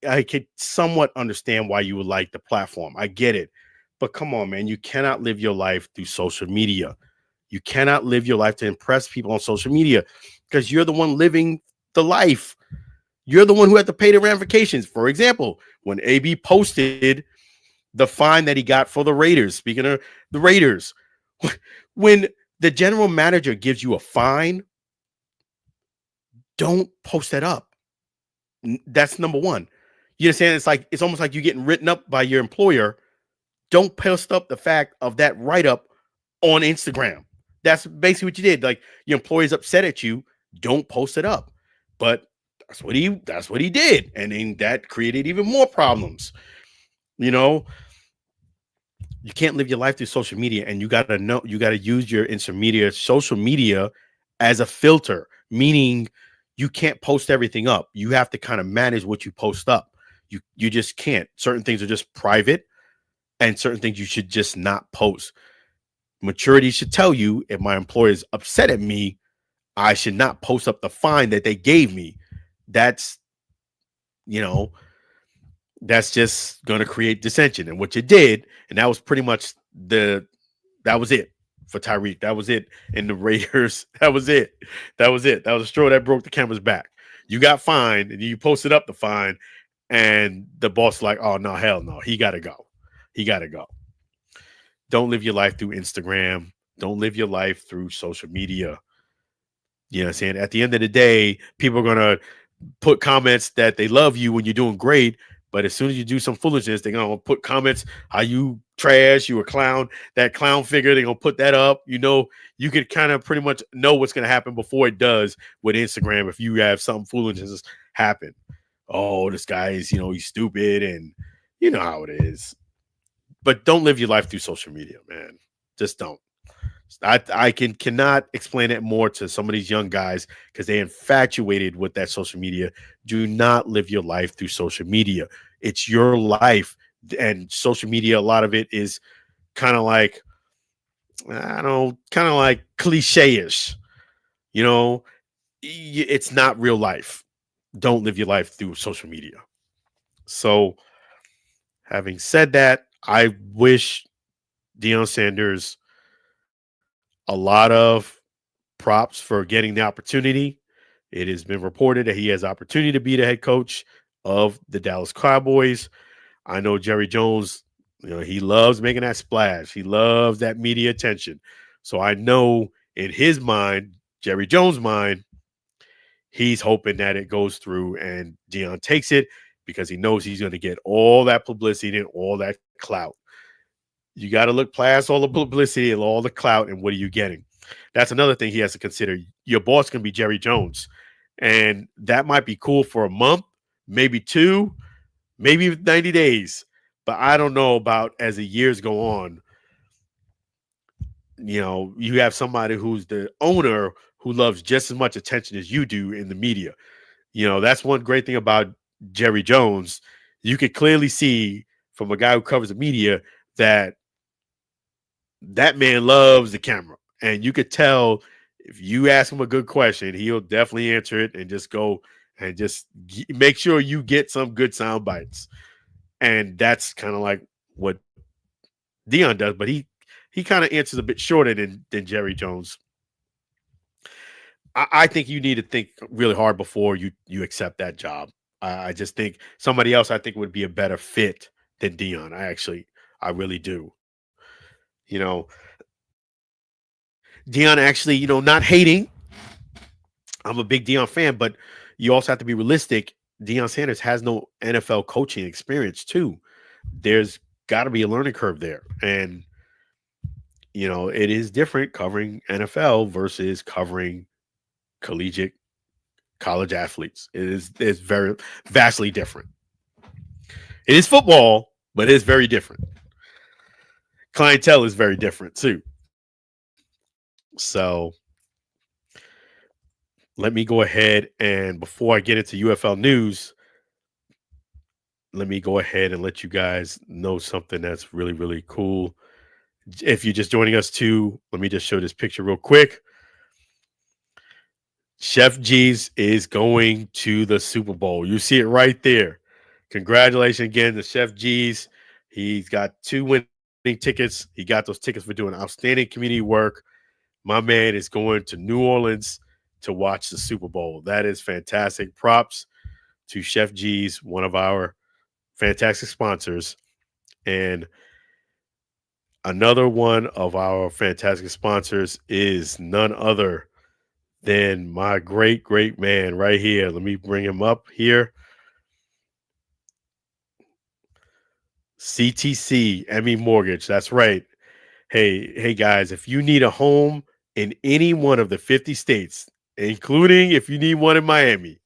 I could somewhat understand why you would like the platform. I get it. But come on, man, you cannot live your life through social media. You cannot live your life to impress people on social media because you're the one living the life. You're the one who had to pay the ramifications. For example, when AB posted the fine that he got for the Raiders, speaking of the Raiders, when the general manager gives you a fine, don't post that up. That's number one. You understand? It's almost like you're getting written up by your employer. Don't post up the fact of that write up on Instagram. That's basically what you did. Like your employer's upset at you. Don't post it up. But that's what he did. And then that created even more problems. You know, you can't live your life through social media, and you gotta use your social media as a filter, meaning you can't post everything up. You have to kind of manage what you post up. You just can't. Certain things are just private, and certain things you should just not post. Maturity should tell you if my employer is upset at me, I should not post up the fine that they gave me. That's you know that's just going to create dissension. And what you did, and that was pretty much that was it for Tyreek. That was it in the Raiders. That was it. That was it. That was a straw that broke the camel's back. You got fined, and you posted up the fine, and the boss like, oh no, hell no, he got to go. He got to go. Don't live your life through Instagram. Don't live your life through social media. You know what I'm saying? At the end of the day, people are gonna put comments that they love you when you're doing great, but as soon as you do some foolishness, they're gonna put comments how you trash, you a clown, that clown figure, they're gonna put that up. You could kind of pretty much know what's gonna happen before it does with Instagram if you have some foolishness happen. Oh, this guy is, he's stupid, and you know how it is. But don't live your life through social media, man. Just don't. I cannot explain it more to some of these young guys because they infatuated with that social media. Do not live your life through social media. It's your life, and social media. A lot of it is kind of like kind of like cliche-ish. It's not real life. Don't live your life through social media. So, having said that, I wish Deion Sanders a lot of props for getting the opportunity. It has been reported that he has opportunity to be the head coach of the Dallas Cowboys. I know Jerry Jones, he loves making that splash. He loves that media attention. So I know in his mind, Jerry Jones' mind, he's hoping that it goes through and Deion takes it because he knows he's going to get all that publicity and all that clout. You got to look past all the publicity and all the clout, and what are you getting? That's another thing he has to consider. Your boss can be Jerry Jones, and that might be cool for a month, maybe two, maybe 90 days. But I don't know about as the years go on. you have somebody who's the owner who loves just as much attention as you do in the media. That's one great thing about Jerry Jones. You could clearly see from a guy who covers the media that that man loves the camera. And you could tell if you ask him a good question, he'll definitely answer it and just go and just make sure you get some good sound bites. And that's kind of like what Deion does, but he kind of answers a bit shorter than Jerry Jones. I think you need to think really hard before you accept that job. I just think somebody else I think would be a better fit than Deion. I really do. You know, Deion actually, not hating. I'm a big Deion fan, but you also have to be realistic. Deion Sanders has no NFL coaching experience too. There's got to be a learning curve there, and it is different covering NFL versus covering collegiate college athletes. It's very vastly different. It is football, but it is very different. Clientele is very different too. So let me go ahead and before I get into UFL news, let me go ahead and let you guys know something that's really, really cool. If you're just joining us too, let me just show this picture real quick. Chef G's is going to the Super Bowl. You see it right there. Congratulations again to Chef G's. He's got 2 winning tickets. He got those tickets for doing outstanding community work. My man is going to New Orleans to watch the Super Bowl. That is fantastic. Props to Chef G's, one of our fantastic sponsors. And another one of our fantastic sponsors is none other than my great, great man right here. Let me bring him up here. CTC, Emmy Mortgage. That's right. Hey guys, if you need a home in any one of the 50 states, including if you need one in Miami,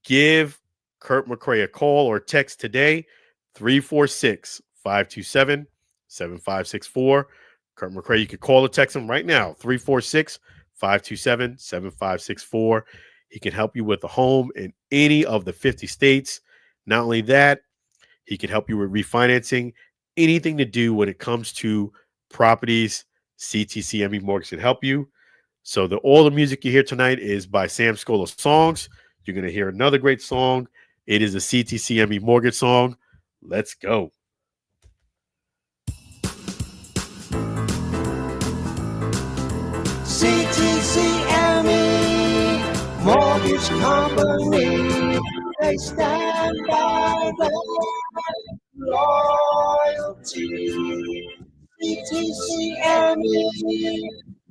give Kurt McCray a call or text today, 346-527-7564. Kurt McCray, you can call or text him right now, 346-527-7564. He can help you with a home in any of the 50 states. Not only that, he can help you with refinancing, anything to do when it comes to properties. CTCME Mortgage can help you. So all the music you hear tonight is by Sam Scola Songs. You're going to hear another great song. It is a CTCME Mortgage song. Let's go. CTCME Mortgage Company. They stand by their loyalty. CTCME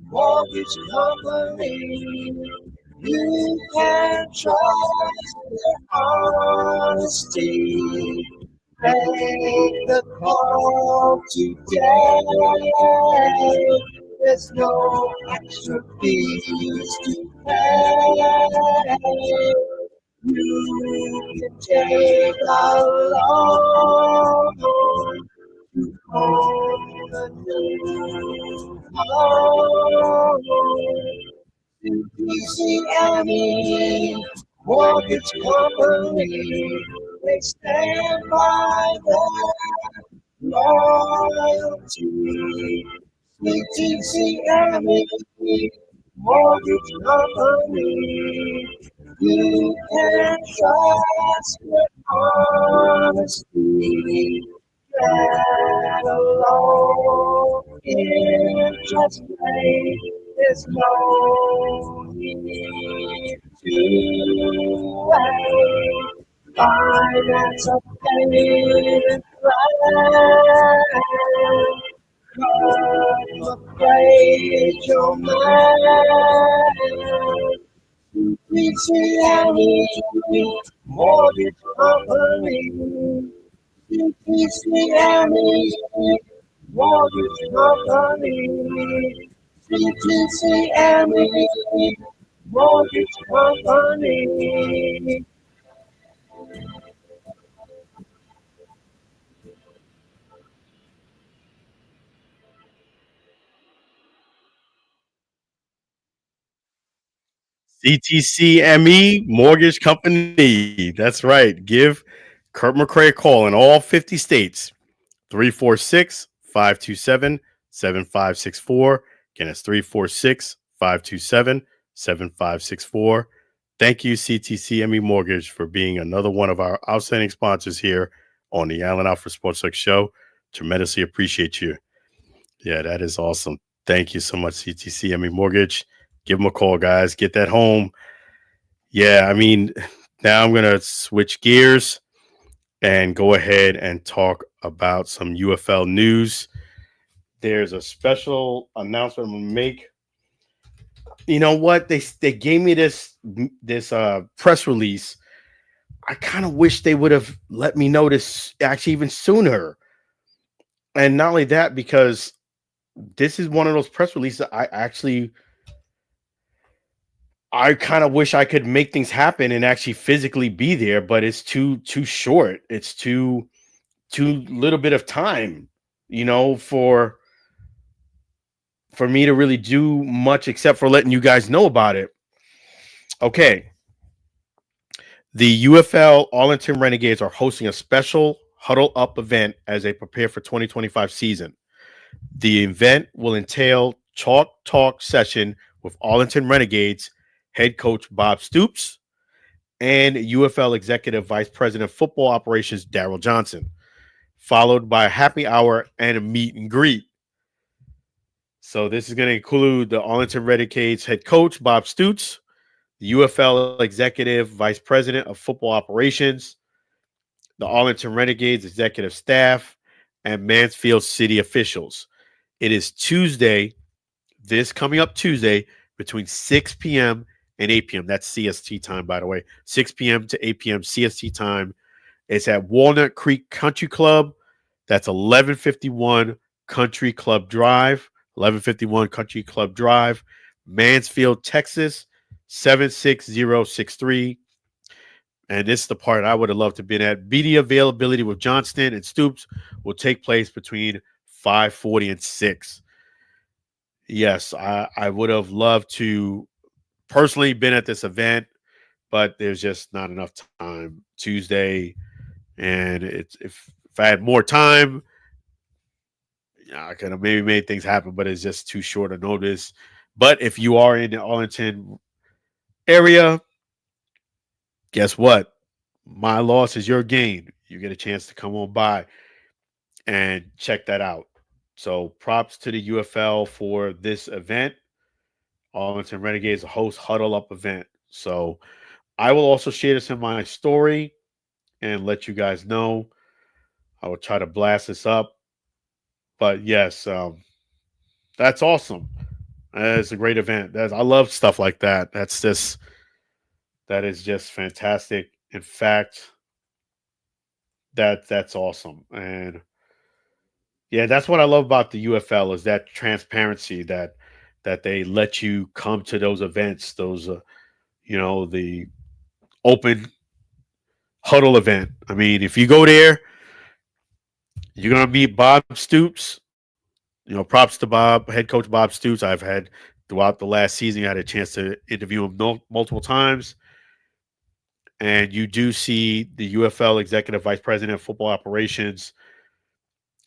Mortgage Company. You can trust their honesty. Make the call today. There's no extra fees to pay. You can take a loan to own a new home. CTCME Mortgage Company, they stand by their loyalty. CTCME Mortgage Company, you can trust with honesty. That alone interest rate. There's no need to wait. Finance a payment plan. God upgrade your mind. CTCME Mortgage Company. CTCME Mortgage Company. CTCME Mortgage Company. CTCME Mortgage Company. That's right. Give Kurt McCray a call in all 50 states. 346-527-7564. Again, it's 346-527-7564. Thank you, CTCME Mortgage, for being another one of our outstanding sponsors here on the Allen Alford Sports Talk Show. Tremendously appreciate you. Yeah, that is awesome. Thank you so much, CTCME Mortgage. Give them a call, guys. Get that home. Yeah, I mean, now I'm going to switch gears and go ahead and talk about some UFL news. There's a special announcement I'm gonna make. You know what? They gave me this press release. I kind of wish they would have let me know this actually even sooner. And not only that, because this is one of those press releases I kind of wish I could make things happen and actually physically be there, but it's too short. It's too little bit of time, for me to really do much except for letting you guys know about it. Okay. The UFL Arlington Renegades are hosting a special Huddle Up event as they prepare for 2025 season. The event will entail Chalk Talk session with Arlington Renegades head coach Bob Stoops and UFL Executive Vice President of Football Operations Daryl Johnson, followed by a happy hour and a meet and greet. So this is going to include the Arlington Renegades head coach Bob Stoops, the UFL Executive Vice President of Football Operations, the Arlington Renegades executive staff, and Mansfield City officials. It is Tuesday, this coming up Tuesday, between 6 p.m. and 8 p.m. That's CST time, by the way. 6 p.m. to 8 p.m. CST time. It's at Walnut Creek Country Club. That's 1151 Country Club Drive. 1151 Country Club Drive, Mansfield, Texas, 76063. And this is the part I would have loved to be at. Media availability with Johnston and Stoops will take place between 5:40 and 6. Yes, I would have loved to personally been at this event, but there's just not enough time. Tuesday, and if I had more time, I could have maybe made things happen, but it's just too short a notice. But if you are in the Arlington area, guess what? My loss is your gain. You get a chance to come on by and check that out. So props to the UFL for this event. Arlington Renegades host Huddle Up event. So I will also share this in my story and let you guys know. I will try to blast this up. But yes, that's awesome. It's a great event. I love stuff like that. That is just fantastic. In fact, that's awesome. And yeah, that's what I love about the UFL is that transparency that they let you come to those events, those the open huddle event. I mean, if you go there, you're gonna meet Bob Stoops. Props to Bob, head coach Bob Stoops. I've had throughout the last season, I had a chance to interview him multiple times. And you do see the UFL Executive Vice President of Football Operations.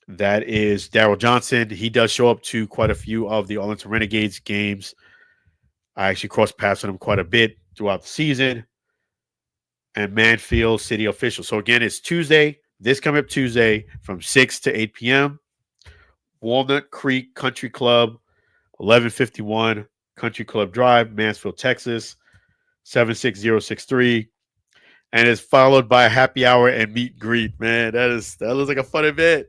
That is Daryl Johnson. He does show up to quite a few of the Arlington Renegades games. I actually crossed paths with him quite a bit throughout the season. And Mansfield City officials. So again, it's Tuesday, this coming up Tuesday from 6 to 8 p.m. Walnut Creek Country Club, 1151 Country Club Drive, Mansfield, Texas, 76063. And it's followed by a happy hour and meet and greet. Man, that looks like a fun event.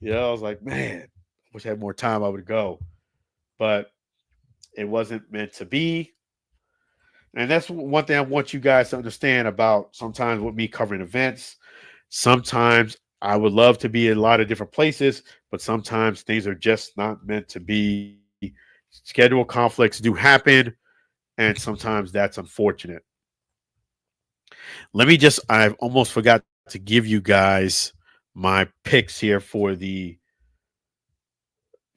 I was like, man, wish I had more time, I would go. But it wasn't meant to be. And that's one thing I want you guys to understand about sometimes with me covering events. Sometimes I would love to be in a lot of different places, but sometimes things are just not meant to be. Schedule conflicts do happen, and sometimes that's unfortunate. I almost forgot to give you guys my picks here for the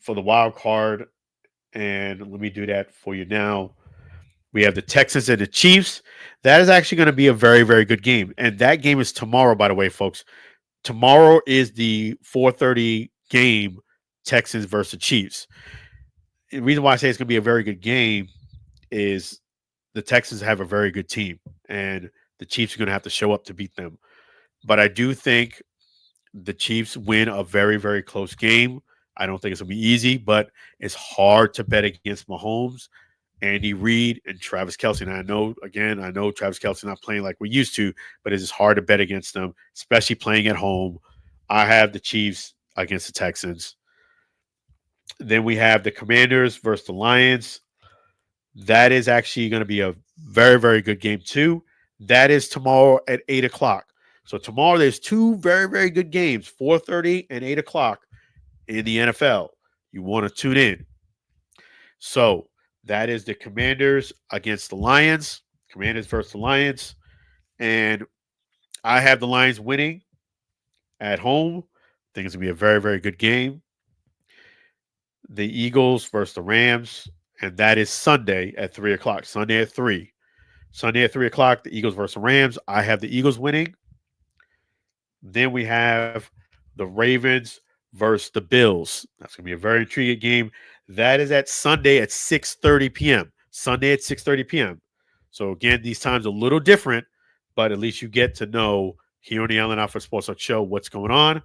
wild card, and let me do that for you now. We have the Texans and the Chiefs. That is actually going to be a very, very good game. And that game is tomorrow, by the way, folks. Tomorrow is the 4:30 game, Texans versus Chiefs. The reason why I say it's going to be a very good game is the Texans have a very good team, and the Chiefs are going to have to show up to beat them. But I do think the Chiefs win a very, very close game. I don't think it's going to be easy, but it's hard to bet against Mahomes, Andy Reid, and Travis Kelce. And I know Travis Kelce not playing like we used to, but it's just hard to bet against them, especially playing at home. I have the Chiefs against the Texans. Then we have the Commanders versus the Lions. That is actually going to be a very, very good game, too. That is tomorrow at 8 o'clock. So tomorrow there's two very, very good games, 4:30 and 8 o'clock in the NFL. You want to tune in. So that is the Commanders against the Lions. Commanders versus the Lions. And I have the Lions winning at home. I think it's going to be a very, very good game. The Eagles versus the Rams. And that is Sunday at 3 o'clock. Sunday at 3. Sunday at 3 o'clock, the Eagles versus the Rams. I have the Eagles winning. Then we have the Ravens versus the Bills. That's going to be a very intriguing game. That is at Sunday at 6:30 p.m. Sunday at 6:30 p.m. So again, these times are a little different, but at least you get to know here on the Allen Alford Sports Talk Show what's going on.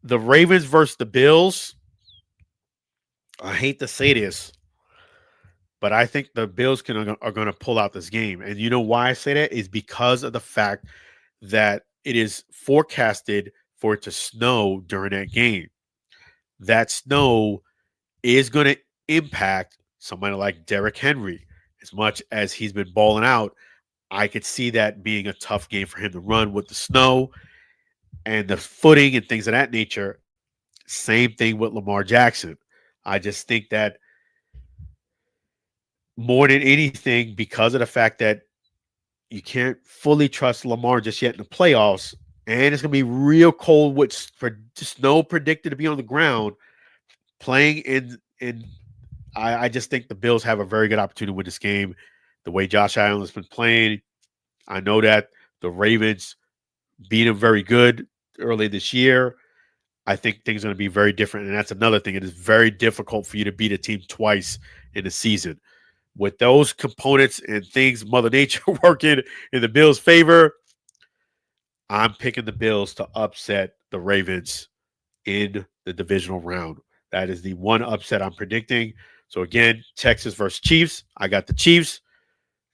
The Ravens versus the Bills. I hate to say this, but I think the Bills are going to pull out this game. And you know why I say that is because of the fact that it is forecasted for it to snow during that game. That snow is going to impact somebody like Derrick Henry. As much as he's been balling out, I could see that being a tough game for him to run with the snow and the footing and things of that nature. Same thing with Lamar Jackson. I just think that more than anything, because of the fact that you can't fully trust Lamar just yet in the playoffs, and it's going to be real cold with snow predicted to be on the ground, playing in I just think the Bills have a very good opportunity with this game. The way Josh Allen has been playing, I know that the Ravens beat him very good early this year. I think things are going to be very different, and that's another thing. It is very difficult for you to beat a team twice in a season. With those components and things, Mother Nature working in the Bills' favor, I'm picking the Bills to upset the Ravens in the divisional round. That is the one upset I'm predicting. So again, Texas versus Chiefs. I got the Chiefs.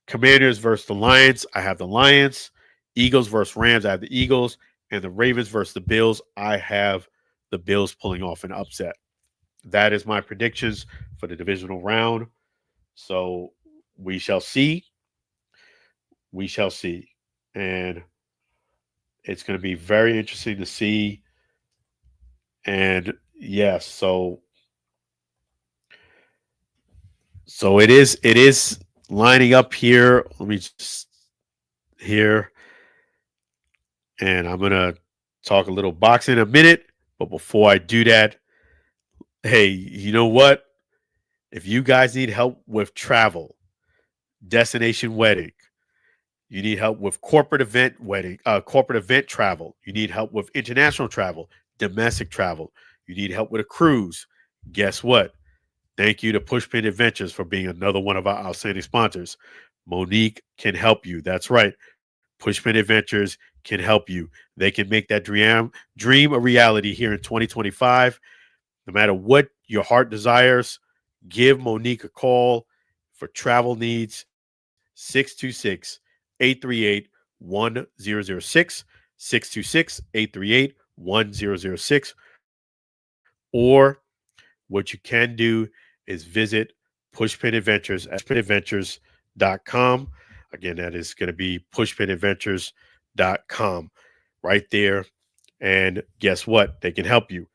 Commanders versus the Lions. I have the Lions. Eagles versus Rams. I have the Eagles. And the Ravens versus the Bills. I have the Bills pulling off an upset. That is my predictions for the divisional round. So we shall see. We shall see. And it's going to be very interesting to see. And yes, so it is lining up here. Let me just here. And I'm gonna talk a little boxing in a minute. But before I do that, hey, you know what? If you guys need help with travel, destination wedding, you need help with corporate event travel, you need help with international travel, domestic travel, you need help with a cruise. Guess what? Thank you to Pushpin Adventures for being another one of our outstanding sponsors. Monique can help you. That's right. Pushpin Adventures can help you. They can make that dream a reality here in 2025. No matter what your heart desires, give Monique a call for travel needs. 626-838-1006, 626-838-1006. Or what you can do is visit Pushpin Adventures at pushpinadventures.com. Again, that is going to be pushpinadventures.com right there. And guess what? They can help you.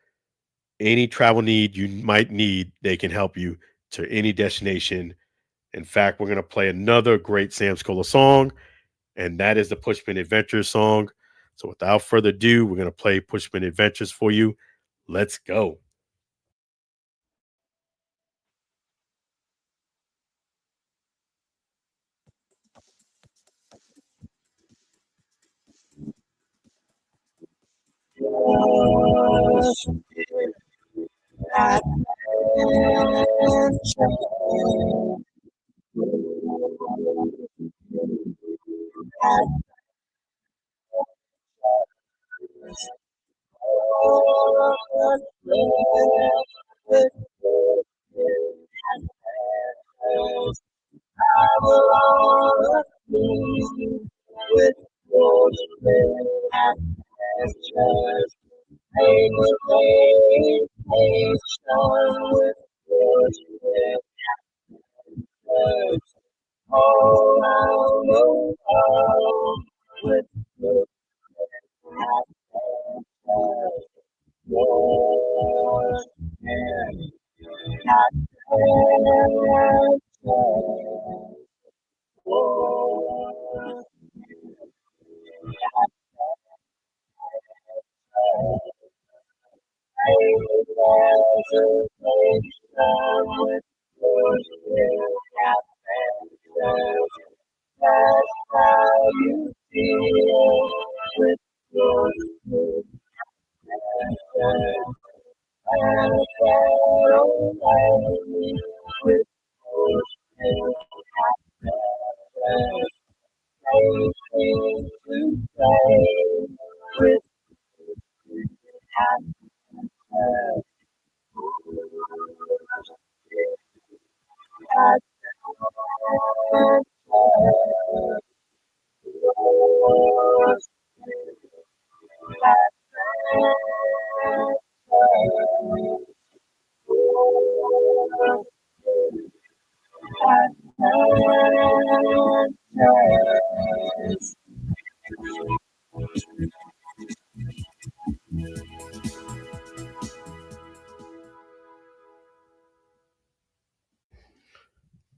Any travel need you might need, they can help you to any destination. In fact, we're going to play another great Sam Scola song, and that is the Pushpin Adventures song. So without further ado, we're going to play Pushpin Adventures for you. Let's go.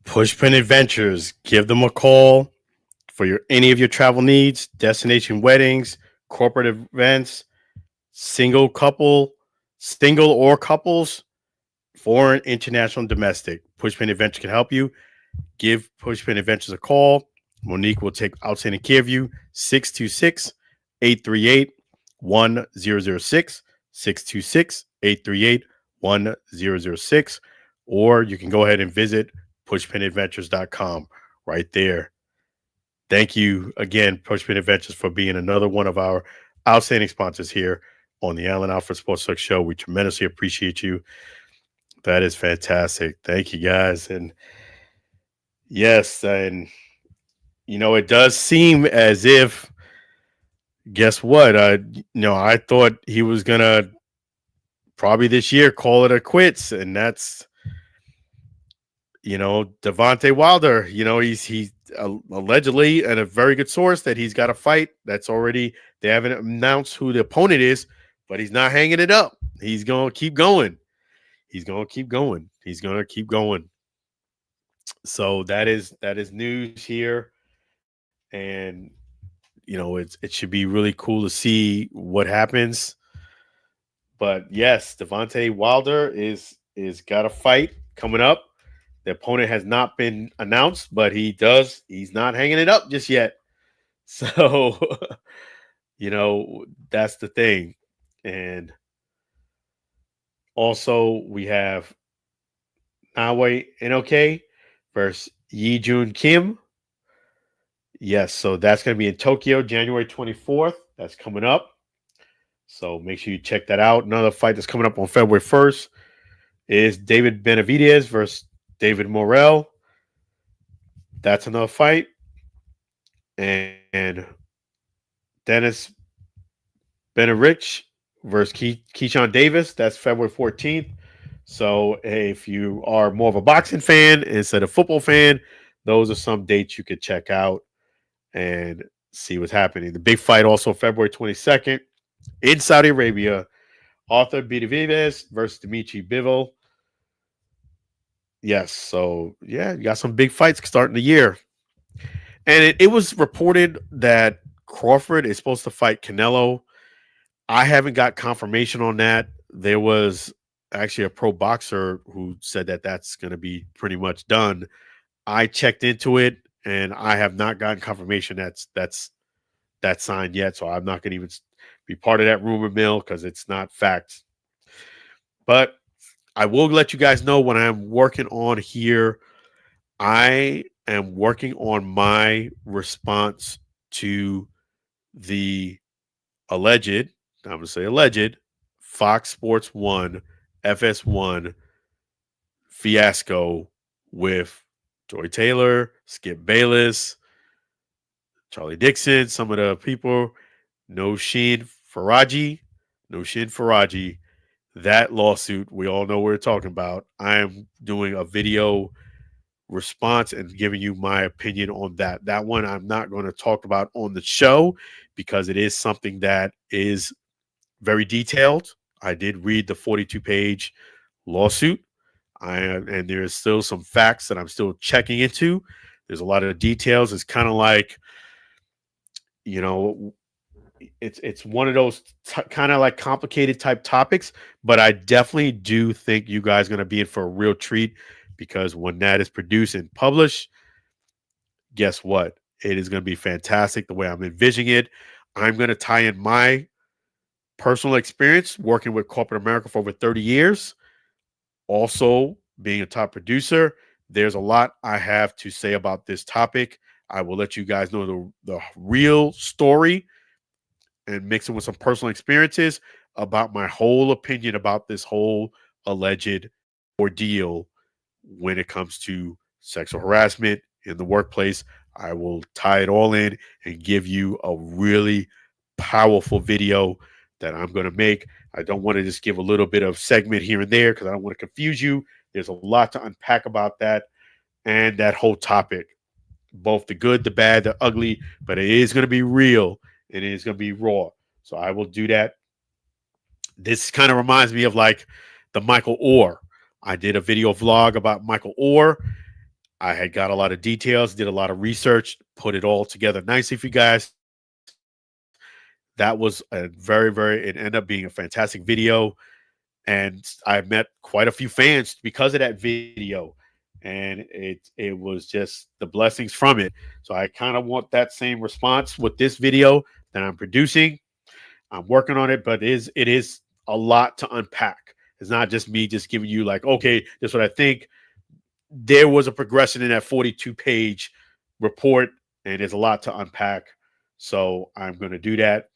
Pushpin Adventures. Give them a call for any of your travel needs, destination weddings, corporate events, single or couples, foreign, international, domestic. Pushpin Adventures can help you. Give Pushpin Adventures a call. Monique will take outstanding care of you. 626-838-1006. 626-838-1006. Or you can go ahead and visit pushpinadventures.com right there. Thank you again, Pushpin Adventures, for being another one of our outstanding sponsors here on the Allen Alford Sports Talk Show. We tremendously appreciate you. That is fantastic. Thank you, guys. And yes, and it does seem as if, guess what? I thought he was gonna probably this year call it a quits, and that's Devontae Wilder. He's allegedly, and a very good source, that he's got a fight that's already. They haven't announced who the opponent is, but he's not hanging it up. He's gonna keep going. He's gonna keep going. He's gonna keep going. So that is news here, and it should be really cool to see what happens. But yes, Devontae Wilder is got a fight coming up. The opponent has not been announced, but he's not hanging it up just yet. So, that's the thing. And also we have Naoya Inoue versus Yi Jun Kim. Yes, so that's going to be in Tokyo, January 24th. That's coming up. So make sure you check that out. Another fight that's coming up on February 1st is David Benavidez versus David Morrell. That's another fight. And Dennis Benerich versus Keyshawn Davis. That's February 14th. So if you are more of a boxing fan instead of football fan, those are some dates you could check out and see what's happening. The big fight also February 22nd in Saudi Arabia. Arthur Benavidez versus Dimitri Bivol. Yes, so yeah, you got some big fights starting the year. And it was reported that Crawford is supposed to fight Canelo. I haven't got confirmation on that. There was actually a pro boxer who said that that's going to be pretty much done. I checked into it, and I have not gotten confirmation that's signed yet. So I'm not going to even be part of that rumor mill because it's not fact. But I will let you guys know when I'm working on here. I am working on my response to the alleged, I'm going to say alleged, Fox Sports 1, FS1 fiasco with Joy Taylor, Skip Bayless, Charlie Dixon, some of the people, Noshin Faraji, Noshin Faraji. That lawsuit, we all know what we're talking about. I am doing a video response and giving you my opinion on that. That one I'm not going to talk about on the show because it is something that is very detailed. I did read the 42-page lawsuit. And there's still some facts that I'm still checking into. There's a lot of details. It's kind of like, you know, it's one of those kind of like complicated type topics, but I definitely do think you guys are going to be in for a real treat because when that is produced and published, guess what? It is going to be fantastic the way I'm envisioning it. I'm going to tie in my personal experience working with corporate America for over 30 years. Also, being a top producer, there's a lot I have to say about this topic. I will let you guys know the real story and mix it with some personal experiences about my whole opinion about this whole alleged ordeal when it comes to sexual harassment in the workplace. I will tie it all in and give you a really powerful video that I'm going to make. I don't want to just give a little bit of segment here and there because I don't want to confuse you. There's a lot to unpack about that and that whole topic, both the good, the bad, the ugly, but it is going to be real and it is going to be raw. So I will do that. This kind of reminds me of like the Michael Orr. I did a video vlog about Michael Orr. I had got a lot of details, did a lot of research, put it all together nicely for you guys. That was a it ended up being a fantastic video. And I met quite a few fans because of that video. And it was just the blessings from it. So I kind of want that same response with this video that I'm producing. I'm working on it, but it is a lot to unpack. It's not just me just giving you like, okay, this is what I think. There was a progression in that 42-page report, and there's a lot to unpack. So I'm going to do that,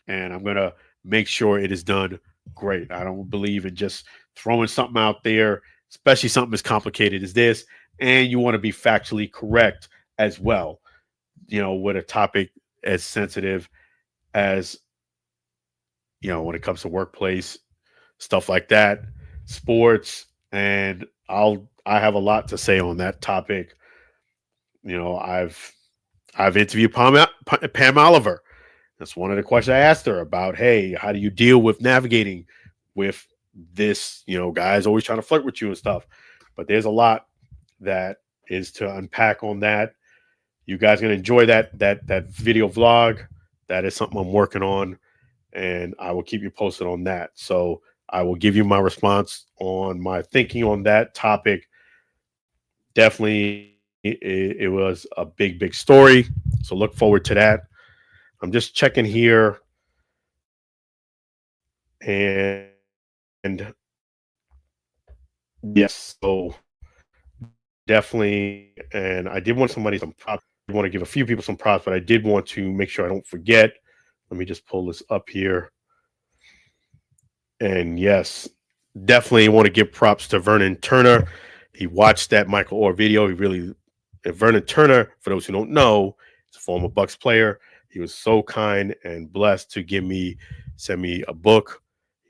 and I'm going to make sure it is done great. I don't believe in just throwing something out there, especially something as complicated as this, and you want to be factually correct as well, with a topic as sensitive as, when it comes to workplace, stuff like that, sports, and I have a lot to say on that topic. I've interviewed Pam Oliver. That's one of the questions I asked her about. Hey, how do you deal with navigating with this? Guys always trying to flirt with you and stuff. But there's a lot that is to unpack on that. You guys are gonna enjoy that video vlog. That is something I'm working on, and I will keep you posted on that. So I will give you my response on my thinking on that topic. Definitely, it was a big story. So look forward to that. I'm just checking here, and yes, so definitely. And I did want somebody some props. I want to give a few people some props, but I did want to make sure I don't forget. Let me just pull this up here. And yes, definitely want to give props to Vernon Turner. He watched that Michael Orr video. Vernon Turner, for those who don't know, is a former Bucs player. He was so kind and blessed to send me a book.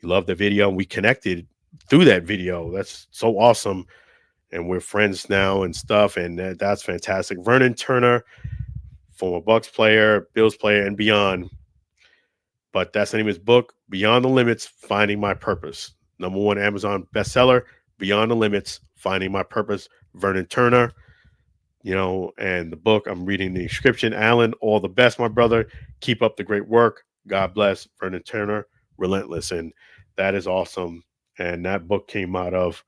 He loved the video. We connected through that video. That's so awesome. And we're friends now and stuff. And that's fantastic. Vernon Turner, former Bucs player, Bills player, and beyond. But that's the name of his book, Beyond the Limits, Finding My Purpose. #1 Amazon bestseller, Beyond the Limits, Finding My Purpose, Vernon Turner. And the book, I'm reading the description. Alan, all the best, my brother. Keep up the great work. God bless. Vernon Turner, Relentless. And that is awesome. And that book came out of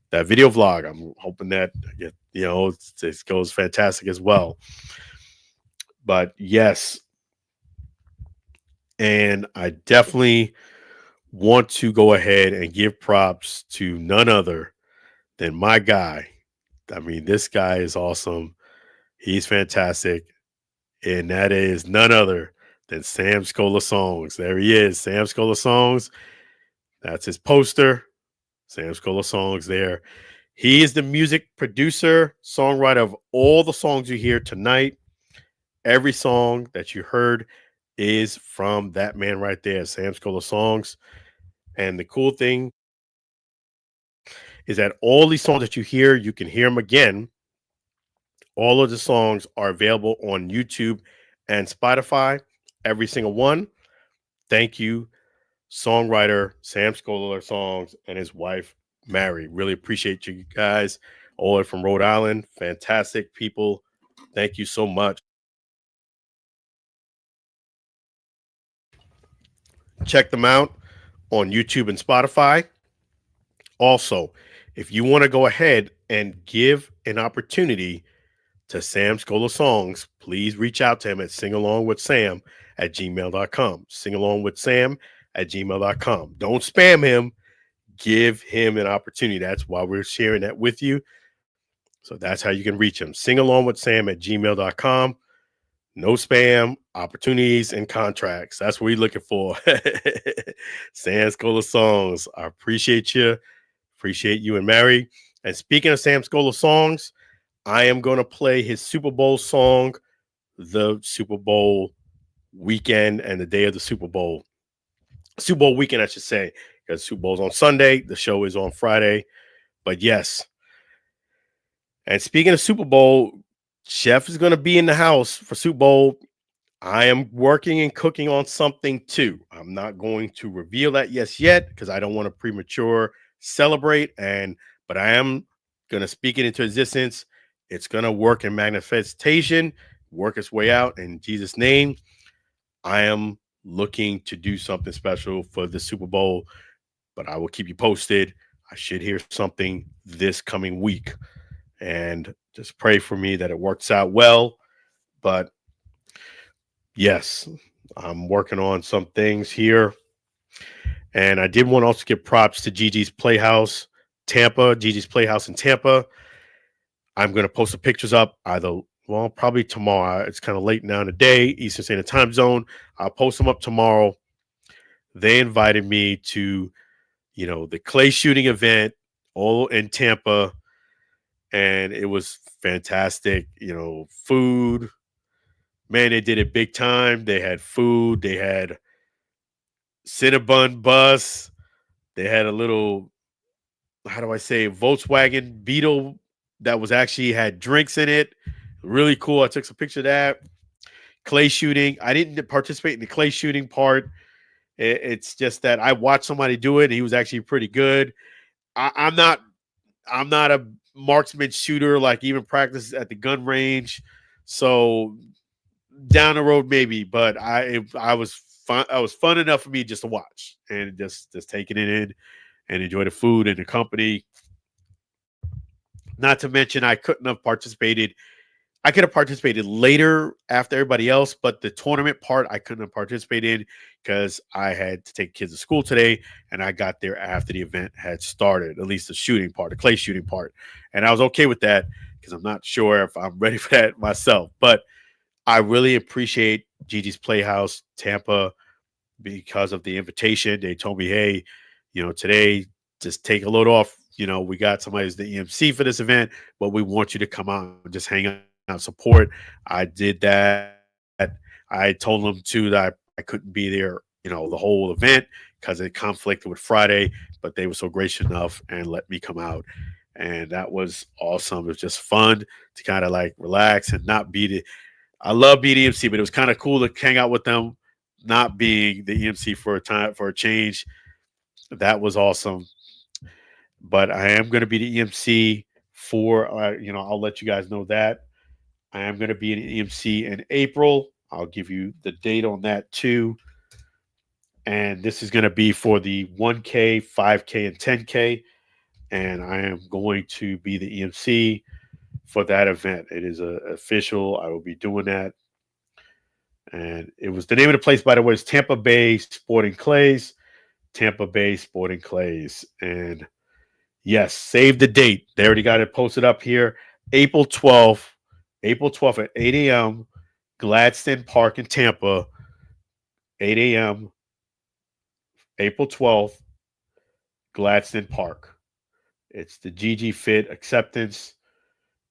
that video vlog. I'm hoping that, it goes fantastic as well. But yes, and I definitely want to go ahead and give props to none other than my guy. I mean, this guy is awesome. He's fantastic. And that is none other than Sam Scola Songs. There he is, Sam Scola Songs. That's his poster. Sam Scola Songs there. He is the music producer, songwriter of all the songs you hear tonight. Every song that you heard is from that man right there, Sam Scola Songs. And the cool thing is that all these songs that you hear, you can hear them again. All of the songs are available on YouTube and Spotify, every single one. Thank you, songwriter Sam Scola Songs and his wife, Mary. Really appreciate you guys. All from Rhode Island. Fantastic people. Thank you so much. Check them out on YouTube and Spotify. Also, if you want to go ahead and give an opportunity to Sam Scola Songs, please reach out to him at singalongwithsam@gmail.com. Singalongwithsam@gmail.com. Don't spam him. Give him an opportunity. That's why we're sharing that with you. So that's how you can reach him. Singalongwithsam@gmail.com. No spam, opportunities, and contracts. That's what we're looking for. Sam Scola Songs. I appreciate you. Appreciate you and Mary. And speaking of Sam Scola Songs, I am going to play his Super Bowl song, the Super Bowl weekend and the day of the Super Bowl. Super Bowl weekend, I should say, because Super Bowl's on Sunday. The show is on Friday. But yes. And speaking of Super Bowl, Chef is going to be in the house for Super Bowl. I am working and cooking on something too. I'm not going to reveal that yet because I don't want to premature celebrate. But I am going to speak it into existence. It's going to work in manifestation, work its way out in Jesus' name. I am looking to do something special for the Super Bowl, but I will keep you posted. I should hear something this coming week. And just pray for me that it works out well. But yes, I'm working on some things here. And I did want to also give props to Gigi's Playhouse, Tampa, Gigi's Playhouse in Tampa. I'm going to post the pictures up probably tomorrow. It's kind of late now in the day, Eastern Standard Time Zone. I'll post them up tomorrow. They invited me to, the clay shooting event all in Tampa. And it was fantastic, food. Man, they did it big time. They had food. They had Cinnabon bus. They had a little, Volkswagen Beetle that was actually had drinks in it. Really cool. I took some picture of that. Clay shooting. I didn't participate in the clay shooting part. It's just that I watched somebody do it. And he was actually pretty good. I'm not a marksman shooter, like even practice at the gun range. So down the road, maybe, but I was fun. I was fun enough for me just to watch and just taking it in and enjoy the food and the company. Not to mention, I couldn't have participated. I could have participated later after everybody else, but the tournament part I couldn't have participated in because I had to take kids to school today, and I got there after the event had started, at least the shooting part, the clay shooting part. And I was okay with that because I'm not sure if I'm ready for that myself. But I really appreciate Gigi's Playhouse, Tampa, because of the invitation. They told me, hey, today, just take a load off. We got somebody who's the EMC for this event, but we want you to come out and just hang out, support. I did that. I told them too that I couldn't be there, the whole event because it conflicted with Friday, but they were so gracious enough and let me come out. And that was awesome. It was just fun to kind of like relax and not be the. I love BDMC, but it was kind of cool to hang out with them, not being the EMC for a change. That was awesome. But I am going to be the EMC for, I'll let you guys know that. I am going to be an EMC in April. I'll give you the date on that too. And this is going to be for the 1K, 5K, and 10K. And I am going to be the EMC for that event. It is official. I will be doing that. And it was the name of the place, by the way, is Tampa Bay Sporting Clays. Tampa Bay Sporting Clays. And yes, save the date. They already got it posted up here. April 12th, April 12th at 8 a.m., Gladstone Park in Tampa, 8 a.m., April 12th, Gladstone Park. It's the GG Fit acceptance,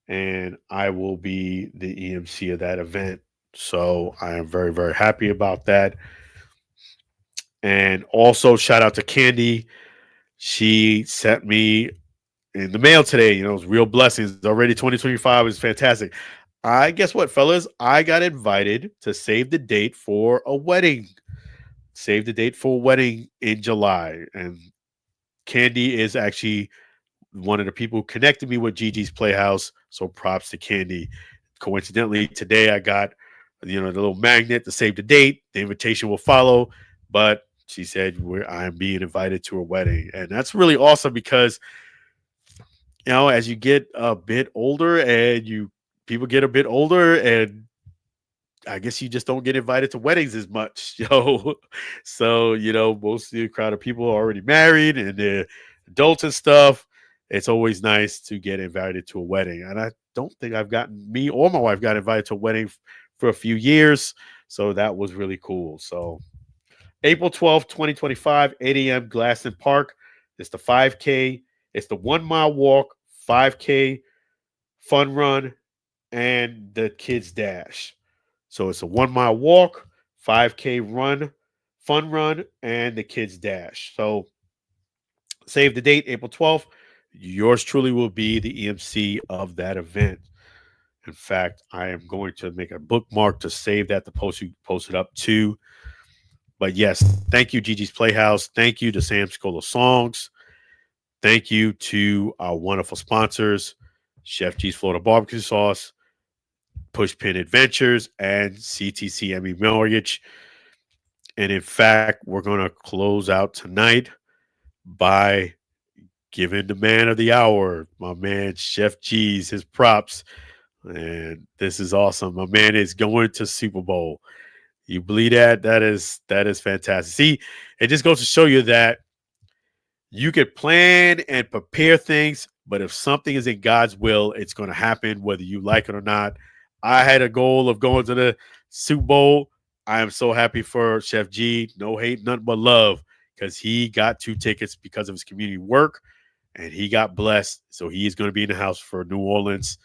and I will be the EMC of that event. So I am very, very happy about that. And also, shout out to Candy. She sent me in the mail today, it was real blessings. Already 2025 is fantastic. I guess what, fellas? I got invited to save the date for a wedding. Save the date for a wedding in July. And Candy is actually one of the people who connected me with Gigi's Playhouse. So props to Candy. Coincidentally, today I got, the little magnet to save the date. The invitation will follow. But she said I'm being invited to a wedding. And that's really awesome because as you get a bit older and people get a bit older, and I guess you just don't get invited to weddings as much, So, most of the crowd of people are already married and they're adults and stuff. It's always nice to get invited to a wedding. And I don't think me or my wife got invited to a wedding for a few years. So that was really cool. So April 12th, 2025, 8 a.m., Glaston Park. It's the 5K. It's the 1 mile walk, 5K, fun run, and the kids dash. So it's a 1 mile walk, 5K run, fun run, and the kids dash. So save the date, April 12th. Yours truly will be the EMC of that event. In fact, I am going to make a bookmark to save that to post it up too. But yes, thank you, Gigi's Playhouse. Thank you to Sam School of Songs. Thank you to our wonderful sponsors, Chef G's Florida Barbecue Sauce, Pushpin Adventures, and CTCME Mortgage. And in fact, we're going to close out tonight by giving the man of the hour, my man Chef G's, his props. And this is awesome. My man is going to Super Bowl. You believe that? That is fantastic. See, it just goes to show you that you could plan and prepare things, but if something is in God's will, it's going to happen whether you like it or not. I had a goal of going to the Super Bowl. I am so happy for Chef G. No hate, nothing but love, because he got 2 tickets because of his community work, and he got blessed. So he is going to be in the house for New Orleans.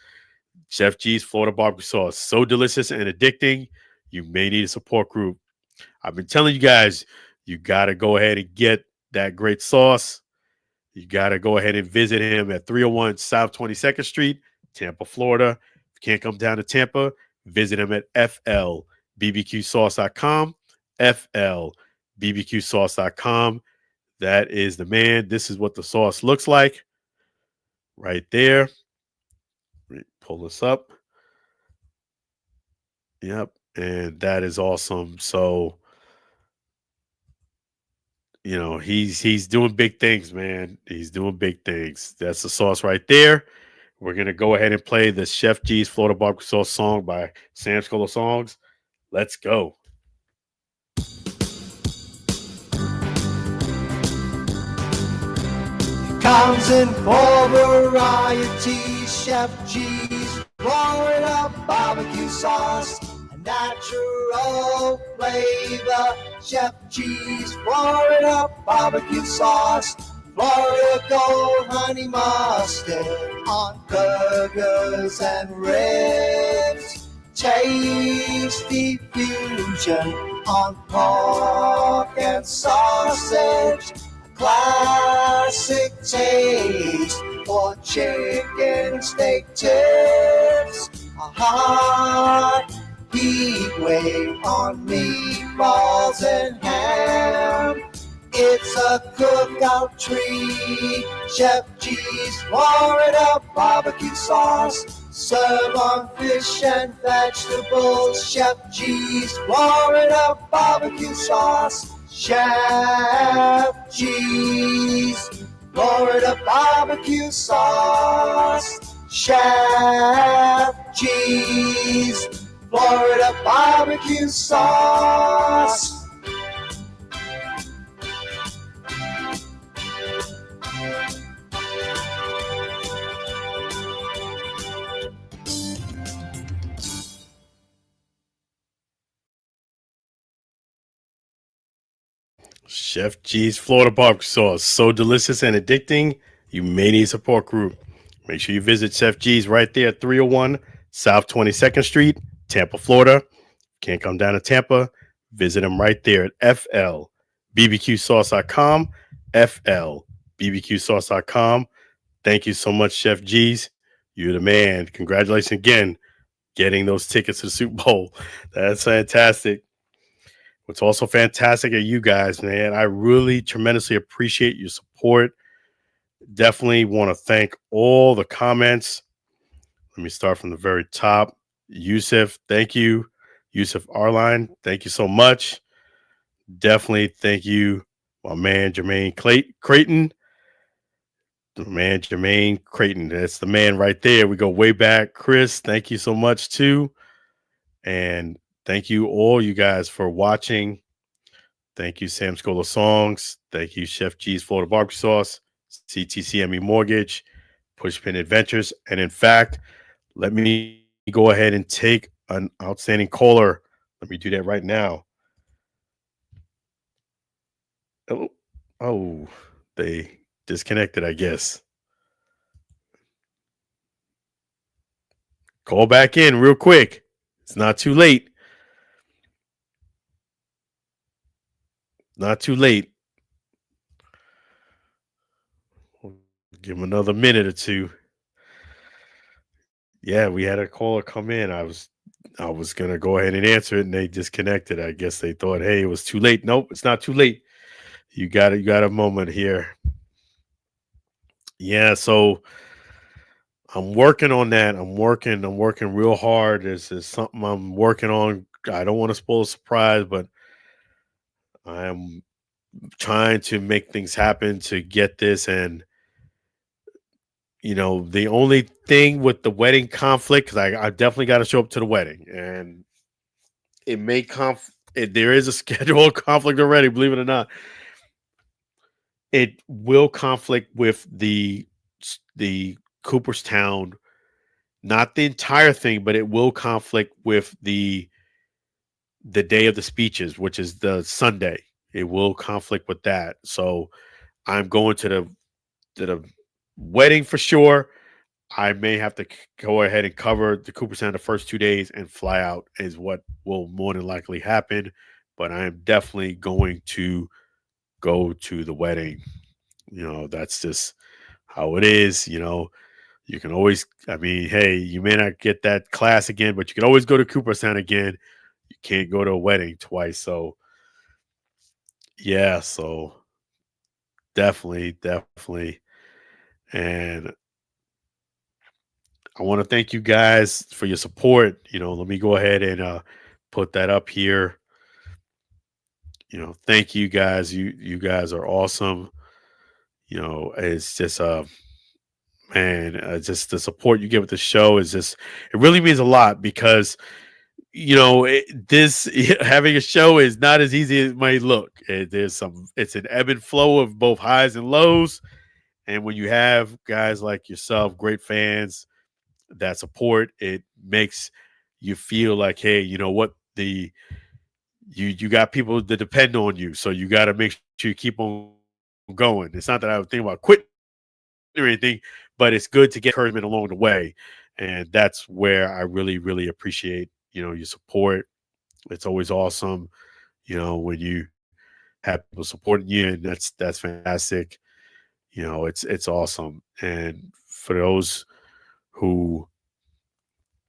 Chef G's Florida Barbecue Sauce, so delicious and addicting. You may need a support group. I've been telling you guys, you got to go ahead and get that great sauce. You got to go ahead and visit him at 301 South 22nd Street, Tampa, Florida. If you can't come down to Tampa, visit him at flbbqsauce.com, flbbqsauce.com. That is the man. This is what the sauce looks like right there. Let me pull this up. Yep. And that is awesome. So, he's doing big things, man. He's doing big things. That's the sauce right there. We're going to go ahead and play the Chef G's Florida Barbecue Sauce song by Sam School of Songs. Let's go. Comes in full variety, Chef G's Florida barbecue sauce, a natural flavor. Chef G's Florida barbecue sauce, Florida Gold Honey Mustard on burgers and ribs. Tasty fusion on pork and sausage. Classic taste for chicken steak tips. A hot heat wave on meatballs and ham. It's a cookout treat. Chef G's Florida barbecue sauce. Serve on fish and vegetables. Chef G's Florida barbecue sauce. Chef G's Florida barbecue sauce. Chef G's Florida barbecue sauce. Chef G's Florida barbecue sauce. So delicious and addicting, you may need support group. Make sure you visit Chef G's right there at 301 South 22nd Street, Tampa, Florida. Can't come down to Tampa, visit them right there at flbbqsauce.com, flbbqsauce.com. Thank you so much, Chef G's. You're the man. Congratulations again, getting those tickets to the Super Bowl. That's fantastic. What's also fantastic are you guys, man. I really tremendously appreciate your support. Definitely want to thank all the comments. Let me start from the very top. Yusuf, thank you. Yusuf Arline, thank you so much. Definitely thank you, my man Jermaine Creighton. The man Jermaine Creighton. That's the man right there. We go way back. Chris, thank you so much too. And thank you all you guys for watching. Thank you, Sam Scola Songs. Thank you, Chef G's Florida Barbecue Sauce, CTCME Mortgage, Pushpin Adventures. And in fact, let me go ahead and take an outstanding caller. Let me do that right now. Oh, they disconnected, I guess. Call back in real quick. It's not too late. Not too late. We'll give him another minute or two. Yeah, we had a caller come in. I was gonna go ahead and answer it, and they disconnected. I guess they thought, hey, it was too late. Nope, it's not too late. You got it. You got a moment here. Yeah, so I'm working on that. I'm working real hard. This is something I'm working on. I don't want to spoil a surprise, but I am trying to make things happen to get this. And the only thing with the wedding conflict, because I definitely got to show up to the wedding, and it may there is a schedule conflict already, believe it or not. It will conflict with the Cooperstown, not the entire thing, but it will conflict with the day of the speeches, which is the Sunday. It will conflict with that. So I'm going to the wedding for sure. I may have to go ahead and cover the Cooperstown the first 2 days and fly out is what will more than likely happen. But I am definitely going to go to the wedding. That's just how it is. You can always, hey, you may not get that class again, but you can always go to Cooperstown again. You can't go to a wedding twice. So, yeah, so definitely. And I want to thank you guys for your support. Let me go ahead and put that up here. Thank you guys. You guys are awesome. It's just man, just the support you give with the show is it really means a lot because this having a show is not as easy as it might look. It's an ebb and flow of both highs and lows. And when you have guys like yourself, great fans that support, it makes you feel like, hey, you know what? You got people that depend on you. So you got to make sure you keep on going. It's not that I would think about quitting or anything, but it's good to get encouragement along the way. And that's where I really, really appreciate, your support. It's always awesome, when you have people supporting you, and that's fantastic. It's awesome. And for those who,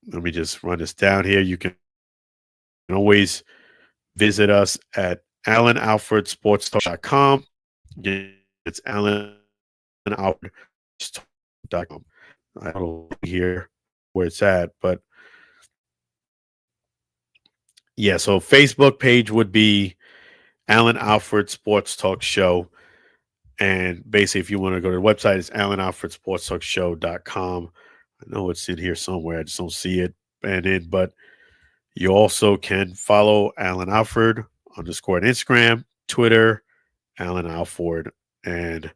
let me just run this down here. You can always visit us at AlanAlfordSportsTalk.com. It's AlanAlfordSportsTalk.com. I don't know here where it's at, but yeah, so Facebook page would be Alan Alford Sports Talk Show. And basically, if you want to go to the website, it's AlanAlfordSportsTalkShow.com. I know it's in here somewhere. I just don't see it. But you also can follow Alan Alford _ on Instagram, Twitter, Alan Alford. And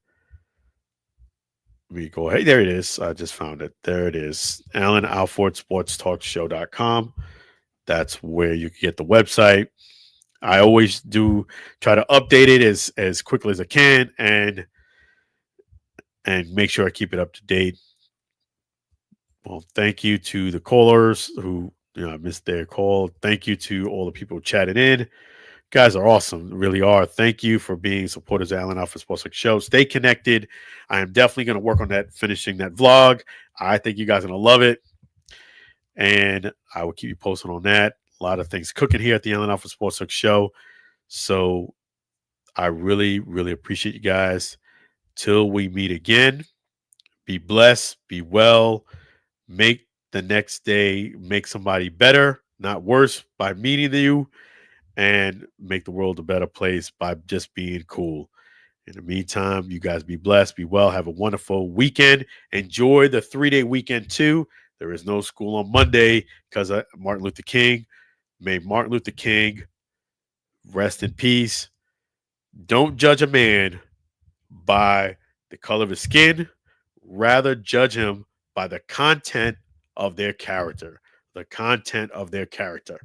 we go, hey, there it is. I just found it. There it is. Alan Alford SportsTalkShow.com. That's where you can get the website. I always do try to update it as quickly as I can and make sure I keep it up to date. Well, thank you to the callers who I missed their call. Thank you to all the people who chatted in. You guys are awesome, really are. Thank you for being supporters of Allen Alford Sports Talk Show. Stay connected. I am definitely going to work on that, finishing that vlog. I think you guys are going to love it, and I will keep you posted on that. A lot of things cooking here at the Allen Alford Sports Talk Show. So I really, really appreciate you guys. Till we meet again, be blessed, be well, make the next day, make somebody better, not worse, by meeting you, and make the world a better place by just being cool. In the meantime, you guys be blessed, be well, have a wonderful weekend. Enjoy the 3-day weekend too. There is no school on Monday because of Martin Luther King. May Martin Luther King rest in peace. Don't judge a man by the color of his skin. Rather judge him by the content of their character. The content of their character.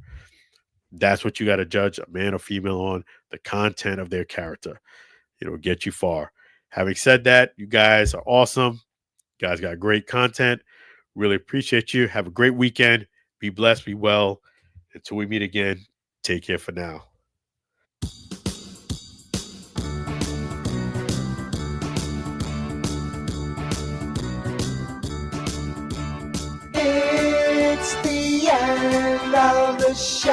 That's what you got to judge a man or female on, the content of their character. It'll get you far. Having said that, you guys are awesome. You guys got great content. Really appreciate you. Have a great weekend. Be blessed, be well. Until we meet again, take care for now. It's the end of the show.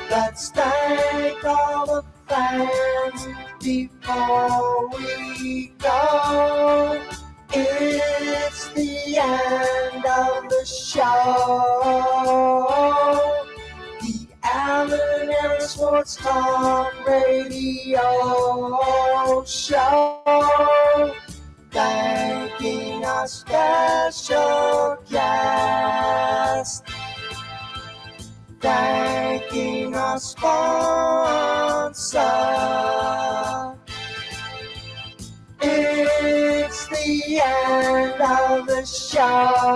Let's thank all the fans before we go. It's the end of the show. The Allen Allen Sports Talk Radio Show. Thanking our special guest. Thanking our sponsor. It's the end of the show.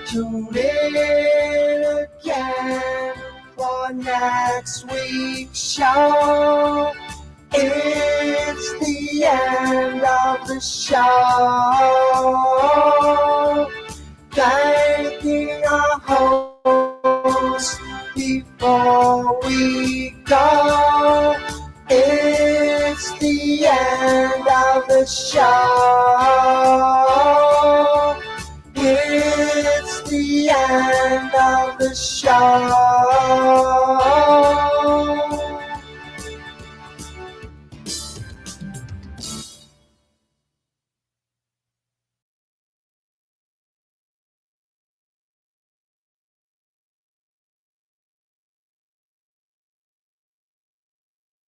Tune in again for next week's show. It's the end of the show. Thanking our host before we go. It's the end of the show. It's the end of the show.